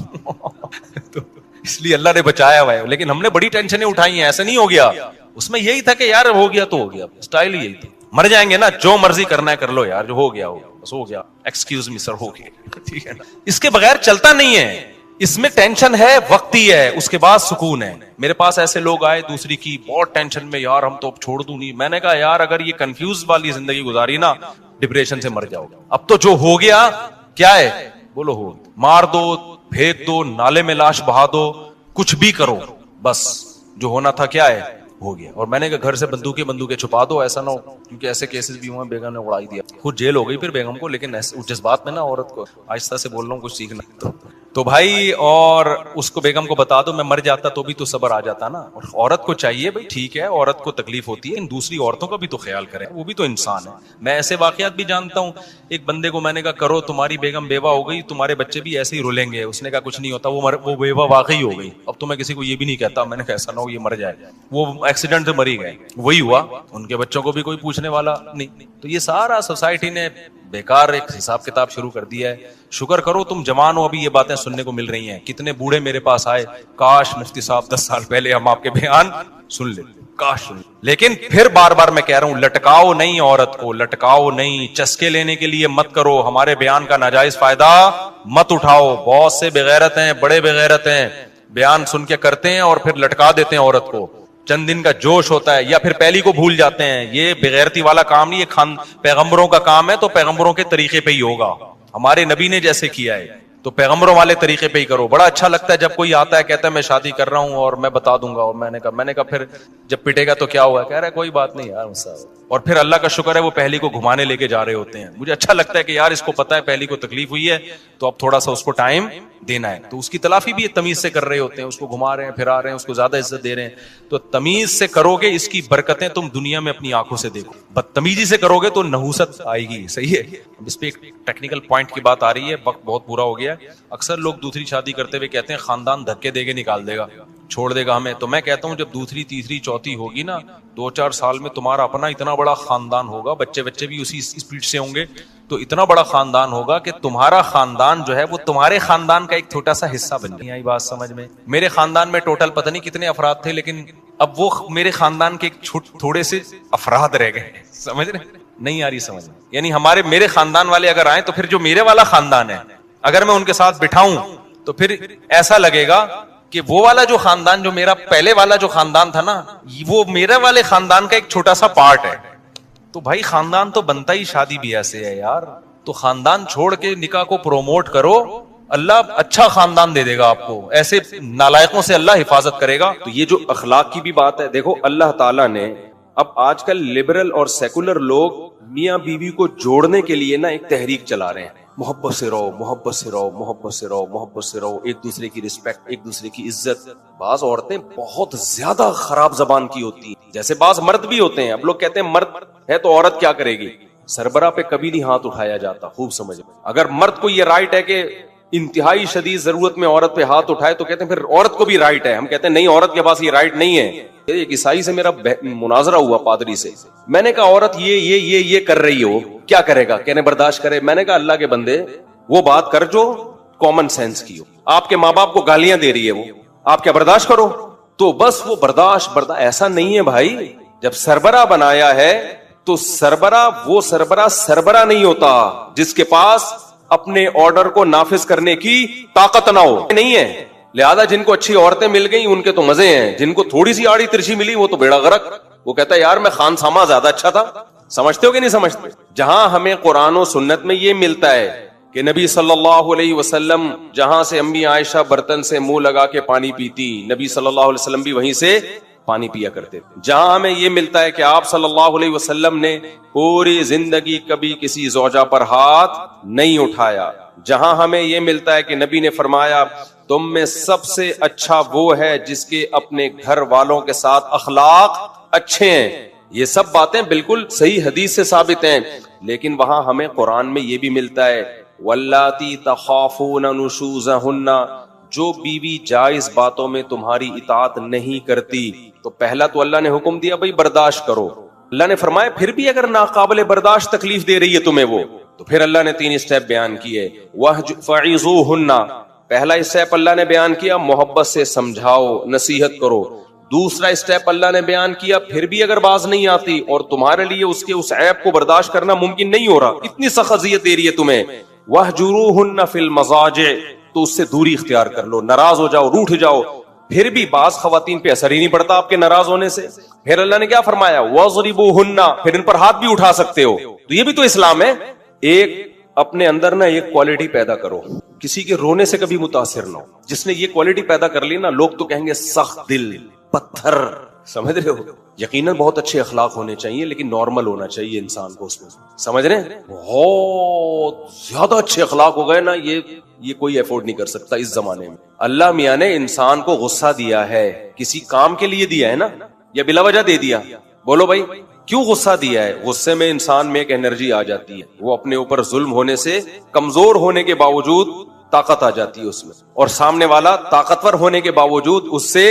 تو اس لیے اللہ نے بچایا ہوا ہے. لیکن ہم نے بڑی ٹینشنیں اٹھائی ہیں, ایسا نہیں ہو گیا. اس میں یہی تھا کہ یار ہو گیا تو ہو گیا, اسٹائل یہی تھی. مر جائیں گے نا, جو مرضی کرنا ہے کر لو یار, جو ہو گیا ہو بس ہو گیا, ایکسکیوز می سر ہو گیا, ٹھیک ہے نا. اس کے بغیر چلتا نہیں ہے. اس میں ٹینشن ہے, وقتی ہے, اس کے بعد سکون ہے. میرے پاس ایسے لوگ آئے دوسری کی بہت ٹینشن میں, یار ہم تو اب چھوڑ دوں نہیں. میں نے کہا یار اگر یہ کنفیوز والی زندگی گزاری نا, ڈپریشن سے مر جاؤ. اب تو جو ہو گیا کیا ہے, بولو ہو, مار دو, پھینک دو, نالے میں لاش بہا دو, کچھ بھی کرو, بس جو ہونا تھا کیا ہے ہو گیا. اور میں نے کہا گھر سے بندوقیں چھپا دو, ایسا نہ ہو, کیونکہ ایسے کیسز بھی ہوئے بیگم نے اڑائی دیا, خود جیل ہو گئی پھر بیگم کو. لیکن جس بات میں نا عورت کو آہستہ سے بول رہا ہوں, کچھ سیکھنا تو بھائی, اور اس کو بیگم کو بتا دو, میں مر جاتا تو بھی تو صبر آ جاتا نا. اور عورت کو چاہیے بھائی, ٹھیک ہے عورت کو تکلیف ہوتی ہے, دوسری عورتوں کا بھی تو خیال کریں, وہ بھی تو انسان ہے. میں ایسے واقعات بھی جانتا ہوں. ایک بندے کو میں نے کہا کرو, تمہاری بیگم بیوہ ہو گئی, تمہارے بچے بھی ایسے ہی رولیں گے. اس نے کہا کچھ نہیں ہوتا, وہ بیوہ واقعی ہو گئی. اب تو میں کسی کو یہ بھی نہیں کہتا, میں نے کہا ایسا نہ ہو یہ مر جائے, وہ ایکسیڈنٹ سے مری گئے, وہی ہوا, ان کے بچوں کو بھی کوئی پوچھنے والا نہیں. تو یہ سارا سوسائٹی نے بیکار ایک حساب کتاب شروع کر دیا ہے. شکر کرو تم جوان ہو, ابھی یہ باتیں سننے کو مل رہی ہیں. کتنے بوڑھے میرے پاس آئے, کاش مفتی صاحب 10 سال پہلے ہم آپ کے بیان سن لیں, کاش سن. لیکن پھر بار بار میں کہہ رہا ہوں, لٹکاؤ نہیں عورت کو, لٹکاؤ نہیں, چسکے لینے کے لیے مت کرو, ہمارے بیان کا ناجائز فائدہ مت اٹھاؤ. بہت سے بغیرت ہیں, بڑے بغیرت ہیں, بیان سن کے کرتے ہیں اور پھر لٹکا دیتے ہیں عورت کو. چند دن کا جوش ہوتا ہے, یا پھر پہلی کو بھول جاتے ہیں. یہ بغیرتی والا کام نہیں, یہ پیغمبروں کا کام ہے, تو پیغمبروں کے طریقے پہ ہی ہوگا. ہمارے نبی نے جیسے کیا ہے تو پیغمبروں والے طریقے پہ ہی کرو. بڑا اچھا لگتا ہے جب کوئی آتا ہے کہتا ہے میں شادی کر رہا ہوں اور میں بتا دوں گا, اور میں نے کہا پھر جب پٹے گا تو کیا ہوا, کہہ رہا ہے کوئی بات نہیں یار صاحب. اور پھر اللہ کا شکر ہے وہ پہلی کو گھمانے لے کے جا رہے ہوتے ہیں. مجھے اچھا لگتا ہے کہ یار اس کو پتا ہے پہلی کو تکلیف ہوئی ہے, تو اب تھوڑا سا اس کو ٹائم دینا ہے. تو اس کی تلافی بھی تمیز سے کر رہے ہوتے ہیں, اس کو گھما رہے ہیں, پھرا رہے ہیں, اس کو زیادہ عزت دے رہے ہیں. تو تمیز سے کرو گے, اس کی برکتیں تم دنیا میں اپنی آنکھوں سے دیکھو. بدتمیزی سے کرو گے تو نحوست آئے گی. صحیح ہے. اس پہ ایک ٹیکنیکل پوائنٹ کی بات آ رہی ہے, وقت بہت پورا ہو گیا ہے. اکثر لوگ دوسری شادی کرتے ہوئے کہتے ہیں خاندان دھکے دے کے نکال دے گا, چھوڑ دے گا ہمیں. تو میں کہتا ہوں جب دوسری تیسری چوتھی ہوگی نا, 2-4 سال میں تمہارا اپنا اتنا بڑا خاندان ہوگا, بچے بھی اسی اسپیڈ سے ہوں گے, تو اتنا بڑا خاندان ہوگا کہ تمہارا خاندان جو ہے وہ تمہارے خاندان کا ایک چھوٹا سا حصہ بن جائے. آئی بات سمجھ میں؟ میرے خاندان میں ٹوٹل پتہ نہیں کتنے افراد تھے, لیکن اب وہ میرے خاندان کے تھوڑے سے افراد رہ گئے. سمجھ رہے نہیں آ رہی سمجھ؟ یعنی میرے خاندان والے اگر آئیں تو پھر جو میرے والا خاندان ہے اگر میں ان کے ساتھ بٹھاؤں تو پھر ایسا لگے گا کہ وہ والا جو خاندان, جو میرا پہلے والا جو خاندان تھا نا, وہ میرے والے خاندان کا ایک چھوٹا سا پارٹ ہے. تو بھائی خاندان تو بنتا ہی شادی بھی ایسے ہے یار. تو خاندان چھوڑ کے نکاح کو پروموٹ کرو, اللہ اچھا خاندان دے دے گا آپ کو. ایسے نالائقوں سے اللہ حفاظت کرے گا. تو یہ جو اخلاق کی بھی بات ہے, دیکھو اللہ تعالیٰ نے اب آج کل لبرل اور سیکولر لوگ میاں بیوی کو جوڑنے کے لیے نا ایک تحریک چلا رہے ہیں. محبت سے رہو, محبت سے رہو, محبت سے رہو, محبت سے رہو, ایک دوسرے کی رسپیکٹ, ایک دوسرے کی عزت. بعض عورتیں بہت زیادہ خراب زبان کی ہوتی ہیں, جیسے بعض مرد بھی ہوتے ہیں. اب لوگ کہتے ہیں مرد ہے تو عورت کیا کرے گی, سربراہ پہ کبھی نہیں ہاتھ اٹھایا جاتا. خوب سمجھ, اگر مرد کو یہ رائٹ ہے کہ انتہائی شدید ضرورت میں عورت پہ ہاتھ اٹھائے تو کہتے ہیں پھر عورت کو بھی رائٹ ہے. ہم کہتے ہیں نہیں, عورت کے پاس یہ رائٹ نہیں ہے. ایک عیسائی سے میرا مناظرہ ہوا, پادری سے. میں نے کہا عورت یہ کر رہی ہو, کیا کرے گا, کہنے برداشت کرے. میں نے کہا اللہ کے بندے وہ بات کر جو کامن سینس کی ہو. آپ کے ماں باپ کو گالیاں دے رہی ہے, وہ آپ کیا برداشت کرو؟ تو بس وہ برداشت ایسا نہیں ہے بھائی. جب سربراہ بنایا ہے تو سربراہ نہیں ہوتا جس کے پاس اپنے آرڈر کو نافذ کرنے کی طاقت نہ ہو. نہیں ہے. لہذا جن کو اچھی عورتیں مل گئی ان کے تو مزے ہیں, جن کو تھوڑی سی آڑی ترچھی ملی وہ تو بیڑا غرق. وہ کہتا ہے یار میں خان ساما زیادہ اچھا تھا. سمجھتے ہو کہ نہیں سمجھتے؟ جہاں ہمیں قرآن و سنت میں یہ ملتا ہے کہ نبی صلی اللہ علیہ وسلم جہاں سے امی عائشہ برتن سے منہ لگا کے پانی پیتی, نبی صلی اللہ علیہ وسلم بھی وہیں سے پانی پیا کرتے تھے. جہاں ہمیں یہ ملتا ہے کہ آپ صلی اللہ علیہ وسلم نے پوری زندگی کبھی کسی زوجہ پر ہاتھ نہیں اٹھایا. جہاں ہمیں یہ ملتا ہے کہ نبی نے فرمایا تم میں سب سے اچھا وہ ہے جس کے اپنے گھر والوں کے ساتھ اخلاق اچھے ہیں. یہ سب باتیں بالکل صحیح حدیث سے ثابت ہیں. لیکن وہاں ہمیں قرآن میں یہ بھی ملتا ہے واللاتی تخافون نشوزہن، جو بیوی جائز باتوں میں تمہاری اطاعت نہیں کرتی. تو پہلا تو اللہ نے حکم دیا بھائی برداشت کرو. اللہ نے فرمایا پھر بھی اگر ناقابل برداشت تکلیف دے رہی ہے تمہیں وہ، تو پھر اللہ نے 3 اسٹیپ بیان کیے. فَعِظُوهُنَّ، پہلا اسٹیپ اللہ نے بیان کیا محبت سے سمجھاؤ، نصیحت کرو. دوسرا اسٹیپ اللہ نے بیان کیا پھر بھی اگر باز نہیں آتی اور تمہارے لیے اس کے اس عیب کو برداشت کرنا ممکن نہیں ہو رہا، اتنی سخت اذیت دے رہی ہے تمہیں، وَاهْجُرُوهُنَّ فِي الْمَضَاجِعِ، تو اس سے دوری اختیار کر لو، ناراض ہو جاؤ، روٹھ جاؤ. پھر بھی بعض خواتین پہ اثر ہی نہیں پڑتا آپ کے ناراض ہونے سے. پھر اللہ نے کیا فرمایا وَاضْرِبُوهُنَّ، پھر ان پر ہاتھ بھی اٹھا سکتے ہو. تو یہ بھی تو اسلام ہے. ایک اپنے اندر نا ایک کوالٹی پیدا کرو، کسی کے رونے سے کبھی متاثر نہ ہو. جس نے یہ کوالٹی پیدا کر لی نا، لوگ تو کہیں گے سخت دل، پتھر. سمجھ رہے ہو؟ یقیناً بہت اچھے اخلاق ہونے چاہیے لیکن نارمل ہونا چاہیے انسان کو اس میں. سمجھ رہے ہیں؟ بہت زیادہ اچھے اخلاق ہو گئے نا، یہ کوئی افورڈ نہیں کر سکتا اس زمانے میں. اللہ میاں نے انسان کو غصہ دیا ہے کسی کام کے لیے دیا ہے نا، یا بلا وجہ دے دیا؟ بولو بھائی کیوں غصہ دیا ہے؟ غصے میں انسان میں ایک انرجی آ جاتی ہے، وہ اپنے اوپر ظلم ہونے سے کمزور ہونے کے باوجود طاقت آ جاتی ہے اس میں، اور سامنے والا طاقتور ہونے کے باوجود اس سے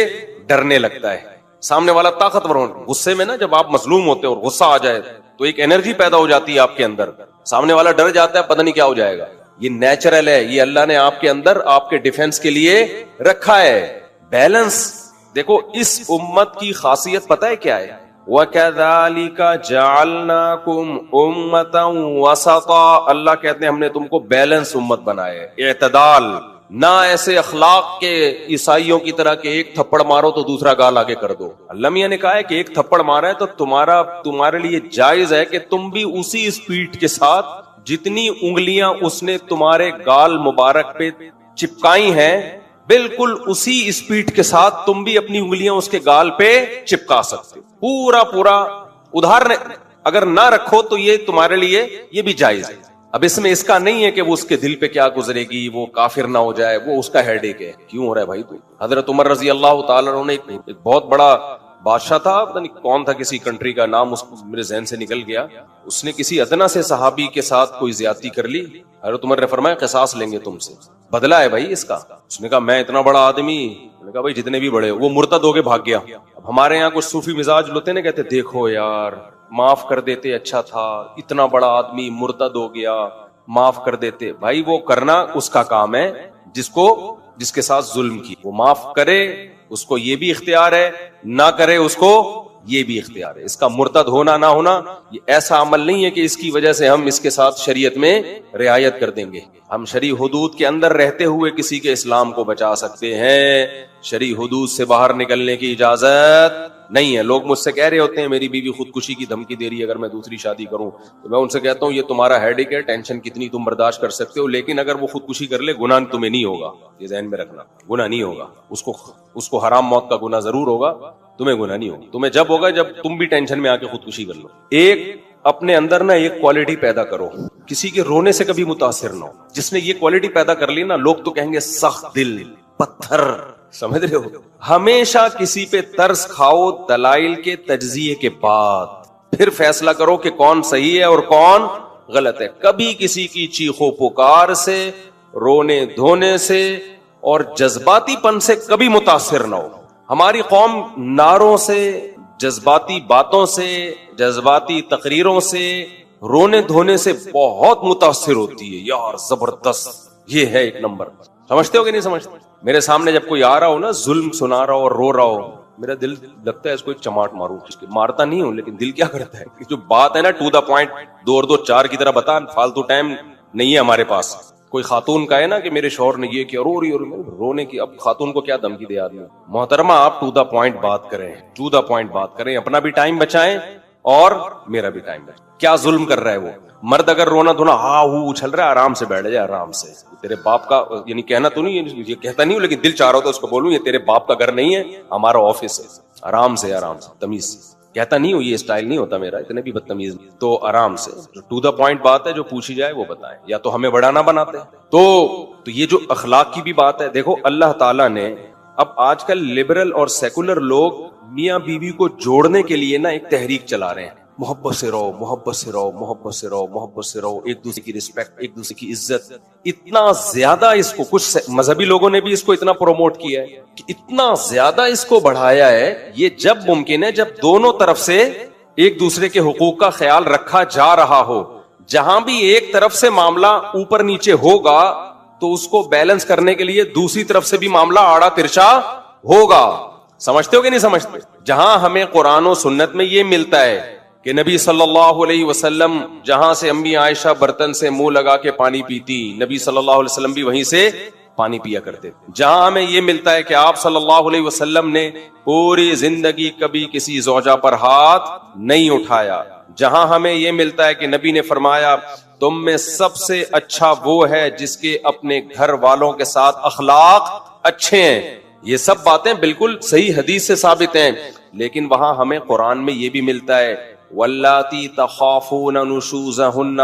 ڈرنے لگتا ہے. سامنے والا طاقتور ہونے، غصے میں نا جب آپ مظلوم ہوتے اور غصہ آ جائے تو ایک انرجی پیدا ہو جاتی ہے آپ کے اندر، سامنے والا ڈر جاتا ہے پتہ نہیں کیا ہو جائے گا. یہ نیچرل ہے، یہ اللہ نے آپ کے اندر آپ کے ڈیفنس کے لیے رکھا ہے. بیلنس دیکھو، اس امت کی خاصیت پتہ ہے کیا ہے؟ وَكَذَلِكَ جَعَلْنَاكُمْ أُمَّةً وَسَطًا، اللہ کہتے ہیں ہم نے تم کو بیلنس امت بنایا ہے، اعتدال. نہ ایسے اخلاق کے عیسائیوں کی طرح کہ ایک تھپڑ مارو تو دوسرا گال آگے کر دو. اللہ میاں نے کہا ہے کہ ایک تھپڑ مارا ہے تو تمہارے لیے جائز ہے کہ تم بھی اسی اسپیڈ کے ساتھ جتنی انگلیاں اس نے تمہارے گال مبارک پہ چپکائی ہیں، بالکل اسی اسپیڈ کے ساتھ تم بھی اپنی انگلیاں اس کے گال پہ چپکا سکتے. پورا ادھار اگر نہ رکھو تو یہ تمہارے لیے یہ بھی جائز ہے. اب اس میں اس کا نہیں ہے کہ وہ اس کے دل پہ کیا گزرے گی، وہ کافر نہ ہو جائے، وہ اس کا ہیڈ ایک ہے. کیوں ہو رہا ہے بھائی؟ تو حضرت عمر رضی اللہ تعالیٰ عنہ نے ایک بہت بڑا بادشاہ تھا، پتہ نہیں کون تھا، کسی کنٹری کا نام اس میرے ذہن سے نکل گیا. اس نے کسی ادنا سے صحابی کے ساتھ کوئی زیادتی کر لی. حضرت عمر نے فرمایا قصاص لیں گے تم سے، بدلہ ہے بھائی اس کا. اس نے کہا میں اتنا بڑا آدمی، نے کہا بھائی جتنے بھی بڑے. وہ مرتد ہو کے بھاگ گیا. اب ہمارے یہاں کچھ صوفی مزاج ہوتے نا، کہتے دیکھو یار معاف کر دیتے اچھا تھا، اتنا بڑا آدمی مرتد ہو گیا، معاف کر دیتے. بھائی وہ کرنا اس کا کام ہے، جس کے ساتھ ظلم کی وہ معاف کرے، اس کو یہ بھی اختیار ہے، نہ کرے اس کو یہ بھی اختیار ہے. اس کا مرتد ہونا نہ ہونا یہ ایسا عمل نہیں ہے کہ اس کی وجہ سے ہم اس کے ساتھ شریعت میں رعایت کر دیں گے. ہم شرعی حدود کے اندر رہتے ہوئے کسی کے اسلام کو بچا سکتے ہیں، شرعی حدود سے باہر نکلنے کی اجازت نہیں ہے. لوگ مجھ سے کہہ رہے ہوتے ہیں میری بیوی خودکشی کی دھمکی دے رہی ہے اگر میں دوسری شادی کروں، تو میں ان سے کہتا ہوں یہ تمہارا ہیڈیک ہے، ٹینشن کتنی تم برداشت کر سکتے ہو، لیکن اگر وہ خودکشی کر لے گناہ تمہیں نہیں ہوگا. یہ ذہن میں رکھنا، گناہ نہیں ہوگا. اس کو حرام موت کا گناہ ضرور ہوگا، تمہیں گناہ نہیں ہوگا. تمہیں جب ہوگا جب تم بھی ٹینشن میں آ کے خودکشی کر لو. ایک اپنے اندر نا ایک کوالٹی پیدا کرو، کسی کے رونے سے کبھی متاثر نہ ہو. جس نے یہ کوالٹی پیدا کر لی نا، لوگ تو کہیں گے سخت دل، پتھر. سمجھ رہے ہو؟ ہمیشہ کسی پہ ترس کھاؤ دلائل کے تجزیے کے بعد، پھر فیصلہ کرو کہ کون صحیح ہے اور کون غلط ہے. کبھی کسی کی چیخو پکار سے، رونے دھونے سے اور جذباتی پن سے کبھی متاثر نہ ہو. ہماری قوم نعروں سے، جذباتی باتوں سے، جذباتی تقریروں سے، رونے دھونے سے بہت متاثر ہوتی ہے. یار زبردست، یہ ہے ایک نمبر. سمجھتے ہو کہ نہیں سمجھتے؟ میرے سامنے جب کوئی آ رہا ہو نا، ظلم سنا رہا ہو اور رو رہا ہو، میرا دل لگتا ہے اس کو ایک چماٹ ماروں. مارتا نہیں ہوں لیکن دل کیا کرتا ہے، جو بات ہے نا ٹو دا پوائنٹ، 2 اور 2 4 کی طرح بتا. فالتو ٹائم نہیں ہے ہمارے پاس. کوئی خاتون کا ہے نا کہ میرے شوہر نے یہ کیا، رو رہی رونے کی، اب خاتون کو کیا دھمکی دے آدمی. محترمہ آپ ٹو دا پوائنٹ بات کریں، ٹو دا پوائنٹ بات کریں، اپنا بھی ٹائم بچائیں اور میرا بھی ٹائم بچائیں. کیا ظلم کر رہا ہے وہ مرد؟ اگر رونا دھونا ہاں وہ اچھل رہا ہے، آرام سے بیٹھ جائے، آرام سے. تیرے باپ کا، یعنی کہنا تو نہیں، یہ کہتا نہیں ہوں لیکن دل چاہ رہا ہوتا اس کو بولوں، یہ تیرے باپ کا گھر نہیں ہے، ہمارا آفس ہے. آرام سے تمیز سے. کہتا نہیں ہوں یہ اسٹائل نہیں ہوتا میرا, اتنے بھی بدتمیز نہیں, تو آرام سے ٹو دا پوائنٹ بات ہے, جو پوچھی جائے وہ بتائیں, یا تو ہمیں بڑا نہ بناتے. تو یہ جو اخلاق کی بھی بات ہے, دیکھو اللہ تعالیٰ نے اب آج کل لبرل اور سیکولر لوگ میاں بیوی کو جوڑنے کے لیے نا ایک تحریک چلا رہے ہیں, محبت سے رہو, محبت سے رہو, محبت سے رہو, محبت سے رہو, ایک دوسرے کی رسپیکٹ, ایک دوسرے کی عزت. اتنا زیادہ اس کو کچھ مذہبی لوگوں نے بھی اس کو اتنا پروموٹ کیا ہے کہ اتنا زیادہ اس کو بڑھایا ہے. یہ جب ممکن ہے جب دونوں طرف سے ایک دوسرے کے حقوق کا خیال رکھا جا رہا ہو. جہاں بھی ایک طرف سے معاملہ اوپر نیچے ہوگا تو اس کو بیلنس کرنے کے لیے دوسری طرف سے بھی معاملہ آڑا ترچا ہوگا. سمجھتے ہو کہ نہیں سمجھتے؟ جہاں ہمیں قرآن و سنت میں یہ ملتا ہے کہ نبی صلی اللہ علیہ وسلم جہاں سے امی عائشہ برتن سے منہ لگا کے پانی پیتی, نبی صلی اللہ علیہ وسلم بھی وہیں سے پانی پیا کرتے. جہاں ہمیں یہ ملتا ہے کہ آپ صلی اللہ علیہ وسلم نے پوری زندگی کبھی کسی زوجہ پر ہاتھ نہیں اٹھایا. جہاں ہمیں یہ ملتا ہے کہ نبی نے فرمایا تم میں سب سے اچھا وہ ہے جس کے اپنے گھر والوں کے ساتھ اخلاق اچھے ہیں. یہ سب باتیں بالکل صحیح حدیث سے ثابت ہیں. لیکن وہاں ہمیں قرآن میں یہ بھی ملتا ہے واللاتی تخافون نشوزہن,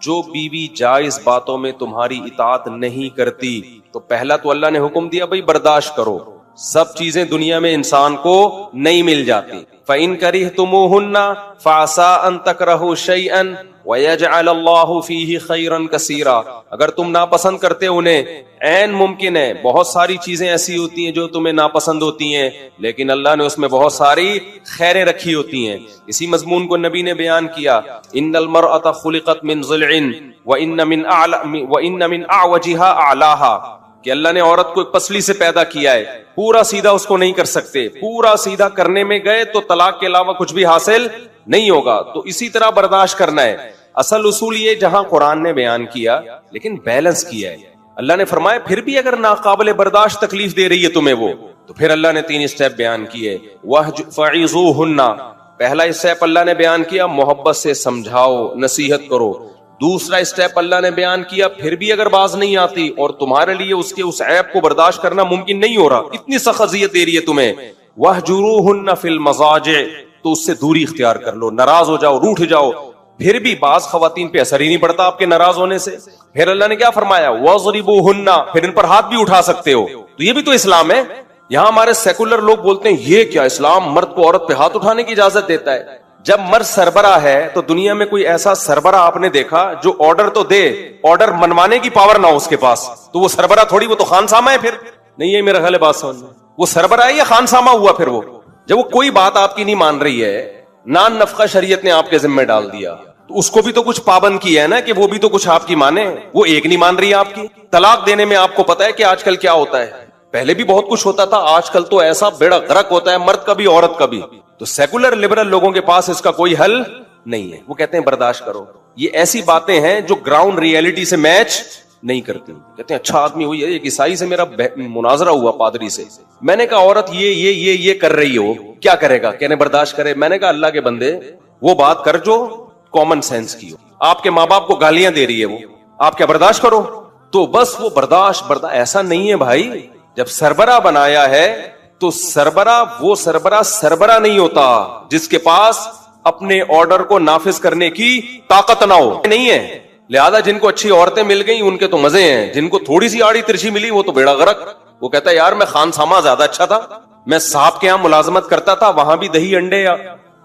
جو بیوی جائز باتوں میں تمہاری اطاعت نہیں کرتی, تو پہلا تو اللہ نے حکم دیا بھئی برداشت کرو. سب چیزیں دنیا میں انسان کو نہیں مل جاتی. فَإِن كَرِهْتُمُوهُنَّ فَعَسَىٰ أَن تَكْرَهُوا شَيْئًا وَيَجْعَلَ اللَّهُ فِيهِ خَيْرًا كَثِيرًا. اگر تم ناپسند کرتے انہیں, عین ممکن ہے بہت ساری چیزیں ایسی ہوتی ہیں جو تمہیں ناپسند ہوتی ہیں, لیکن اللہ نے اس میں بہت ساری خیریں رکھی ہوتی ہیں. اسی مضمون کو نبی نے بیان کیا, إِنَّ الْمَرْأَةَ خُلِقَتْ مِنْ ضِلْعٍ وَإِنَّ مِنْ أَعْوَجِهَا أَعْلَاهَا, کہ اللہ نے عورت کو ایک پسلی سے پیدا کیا ہے, پورا سیدھا اس کو نہیں کر سکتے. پورا سیدھا کرنے میں گئے تو طلاق کے علاوہ کچھ بھی حاصل نہیں ہوگا. تو اسی طرح برداشت کرنا ہے. اصل اصول یہ جہاں قرآن نے بیان کیا لیکن بیلنس کیا ہے. اللہ نے فرمایا پھر بھی اگر ناقابل برداشت تکلیف دے رہی ہے تمہیں وہ, تو پھر اللہ نے 3 اسٹیپ بیان کیے. فَعِظُوهُنَّ, پہلا اسٹیپ اللہ نے بیان کیا محبت سے سمجھاؤ, نصیحت کرو. دوسرا اسٹیپ اللہ نے بیان کیا پھر بھی اگر باز نہیں آتی اور تمہارے لیے اس کے اس عیب کو برداشت کرنا ممکن نہیں ہو رہا, اتنی سخت اذیت دے رہی ہے تمہیں, وَاهْجُرُوهُنَّ فِي الْمَضَاجِعِ, تو اس سے دوری اختیار کر لو, ناراض ہو جاؤ, روٹھ جاؤ. پھر بھی بعض خواتین پہ اثر ہی نہیں پڑتا آپ کے ناراض ہونے سے. پھر اللہ نے کیا فرمایا وَاضْرِبُوهُنَّ, پھر ان پر ہاتھ بھی اٹھا سکتے ہو. تو یہ بھی تو اسلام ہے. یہاں ہمارے سیکولر لوگ بولتے ہیں یہ کیا اسلام مرد کو عورت پہ ہاتھ اٹھانے کی اجازت دیتا ہے. جب مرد سربراہ ہے تو دنیا میں کوئی ایسا سربراہ آپ نے دیکھا جو آرڈر تو دے, آرڈر منوانے کی پاور نہ ہو اس کے پاس, تو وہ سربراہ تھوڑی, وہ تو خان سامہ ہے. پھر نہیں ہے میرا خیال ہے بات سمجھ, وہ سربراہ ہے یا خان سامہ ہوا. پھر وہ جب وہ کوئی بات آپ کی نہیں مان رہی ہے, نان نفقہ شریعت نے آپ کے ذمہ ڈال دیا, تو اس کو بھی تو کچھ پابند کیا ہے نا کہ وہ بھی تو کچھ آپ کی مانے. وہ ایک نہیں مان رہی ہے آپ کی. طلاق دینے میں آپ کو پتا ہے کہ آج کل کیا ہوتا ہے, پہلے بھی بہت کچھ ہوتا تھا, آج کل تو ایسا بیڑا غرق ہوتا ہے مرد کا بھی عورت کا بھی. تو سیکولر لبرل لوگوں کے پاس اس کا کوئی حل نہیں ہے. وہ کہتے ہیں برداشت کرو. یہ ایسی باتیں ہیں جو گراؤنڈ ریئلٹی سے میچ نہیں کرتی. کہتے ہیں اچھا آدمی ہوئی ہے, ایک عیسائی سے میرا مناظرہ ہوا پادری سے, میں نے کہا عورت یہ کر رہی ہو, کیا کرے گا؟ کہنے برداشت کرے. میں نے کہا اللہ کے بندے وہ بات کر جو کامن سینس کی ہو. آپ کے ماں باپ کو گالیاں دے رہی ہے وہ, آپ کیا برداشت کرو؟ تو بس وہ برداشت ایسا نہیں ہے بھائی. جب سربراہ بنایا ہے تو سربراہ نہیں ہوتا جس کے پاس اپنے آرڈر کو نافذ کرنے کی طاقت نہ ہو, نہیں ہے. لہذا جن کو اچھی عورتیں مل گئی ان کے تو مزے ہیں, جن کو تھوڑی سی آڑی ترچی ملی وہ تو بیڑا غرق. وہ کہتا ہے یار میں خان سامہ زیادہ اچھا تھا, میں صاحب کے یہاں ملازمت کرتا تھا, وہاں بھی دہی انڈے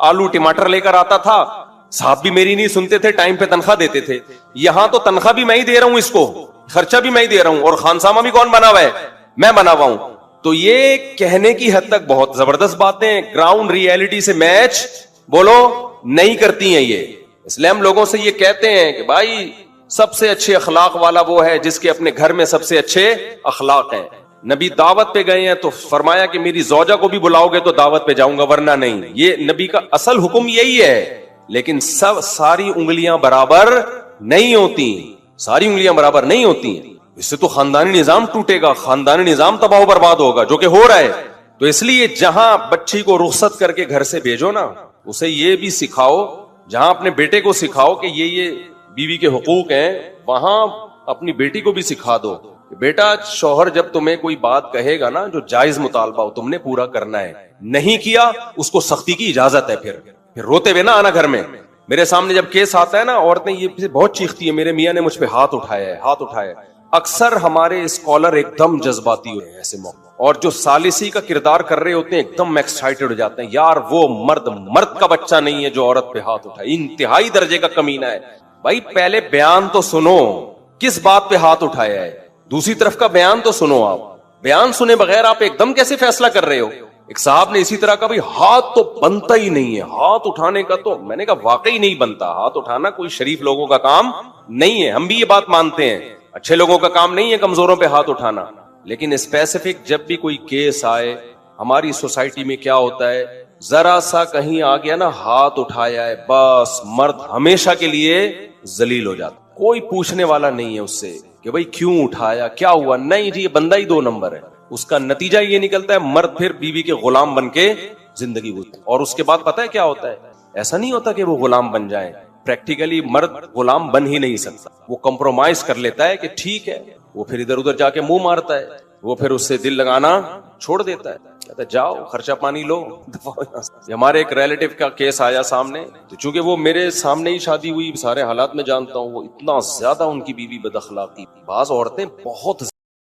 آلو ٹماٹر لے کر آتا تھا, صاحب بھی میری نہیں سنتے تھے, ٹائم پہ تنخواہ دیتے تھے. یہاں تو تنخواہ بھی میں ہی دے رہا ہوں, اس کو خرچہ بھی میں ہی دے رہا ہوں, اور خان سامہ بھی کون بنا ہوا ہے؟ میں بنا ہوا ہوں. تو یہ کہنے کی حد تک بہت زبردست باتیں گراؤنڈ ریئلٹی سے میچ بولو نہیں کرتی ہیں. یہ اس لیے ہم لوگوں سے یہ کہتے ہیں کہ بھائی سب سے اچھے اخلاق والا وہ ہے جس کے اپنے گھر میں سب سے اچھے اخلاق ہیں. نبی دعوت پہ گئے ہیں تو فرمایا کہ میری زوجہ کو بھی بلاؤ گے تو دعوت پہ جاؤں گا, ورنہ نہیں. یہ نبی کا اصل حکم یہی ہے. لیکن ساری انگلیاں برابر نہیں ہوتی, ساری انگلیاں برابر نہیں ہوتی. اس سے تو خاندانی نظام ٹوٹے گا, خاندانی نظام تباہ و برباد ہوگا, جو کہ ہو رہا ہے. تو اس لیے جہاں بچی کو رخصت کر کے گھر سے بھیجو نا, اسے یہ بھی سکھاؤ, جہاں اپنے بیٹے کو سکھاؤ کہ یہ بیوی کے حقوق ہیں, وہاں اپنی بیٹی کو بھی سکھا دو بیٹا شوہر جب تمہیں کوئی بات کہے گا نا جو جائز مطالبہ ہو تم نے پورا کرنا ہے, نہیں کیا اس کو سختی کی اجازت ہے. پھر روتے ہوئے نہ آنا گھر میں. میرے سامنے جب کیس آتا ہے نا, عورتیں یہ بہت چیختی ہے میرے میاں نے مجھ پہ ہاتھ اٹھایا ہے, ہاتھ اٹھایا ہے. اکثر ہمارے اسکالر ایک دم جذباتی ہوئے ہیں ایسے موقع, اور جو ثالثی کا کردار کر رہے ہوتے ہیں ایک دم ایکسائٹڈ ہو جاتے ہیں. یار وہ مرد کا بچہ نہیں ہے جو عورت پہ ہاتھ اٹھائے, انتہائی درجے کا کمینہ ہے. بھائی پہلے بیان تو سنو, کس بات پہ ہاتھ اٹھایا ہے, دوسری طرف کا بیان تو سنو. آپ بیان سنے بغیر آپ ایک دم کیسے فیصلہ کر رہے ہو؟ ایک صاحب نے اسی طرح کا, بھائی ہاتھ تو بنتا ہی نہیں ہے, ہاتھ اٹھانے کا تو میں نے کہا واقعی نہیں بنتا. ہاتھ اٹھانا کوئی شریف لوگوں کا کام نہیں ہے, ہم بھی یہ بات مانتے ہیں, اچھے لوگوں کا کام نہیں ہے کمزوروں پہ ہاتھ اٹھانا. لیکن اسپیسیفک جب بھی کوئی کیس آئے, ہماری سوسائٹی میں کیا ہوتا ہے, ذرا سا کہیں آ گیا نا ہاتھ اٹھایا ہے, بس مرد ہمیشہ کے لیے ذلیل ہو جاتا. کوئی پوچھنے والا نہیں ہے اس سے کہ بھائی کیوں اٹھایا, کیا ہوا, نہیں جی یہ بندہ ہی 2 نمبر ہے. اس کا نتیجہ یہ نکلتا ہے مرد پھر بیوی کے غلام بن کے زندگی گزارتا ہے. اور اس کے بعد پتہ ہے کیا ہوتا ہے, ایسا نہیں ہوتا کہ وہ غلام بن جائیں. پریکٹیکلی مرد غلام بن ہی نہیں سکتا, وہ کمپرومائز کر لیتا ہے کہ ٹھیک ہے, وہ پھر ادھر ادھر جا کے منہ مارتا ہے, وہ پھر اس سے دل لگانا چھوڑ دیتا ہے, کہتا ہے جاؤ خرچہ پانی لو. ہمارے ایک ریلیٹیو کا کیس آیا سامنے, تو چونکہ وہ میرے سامنے ہی شادی ہوئی, سارے حالات میں جانتا ہوں, وہ اتنا زیادہ ان کی بیوی بد اخلاقی, بعض عورتیں بہت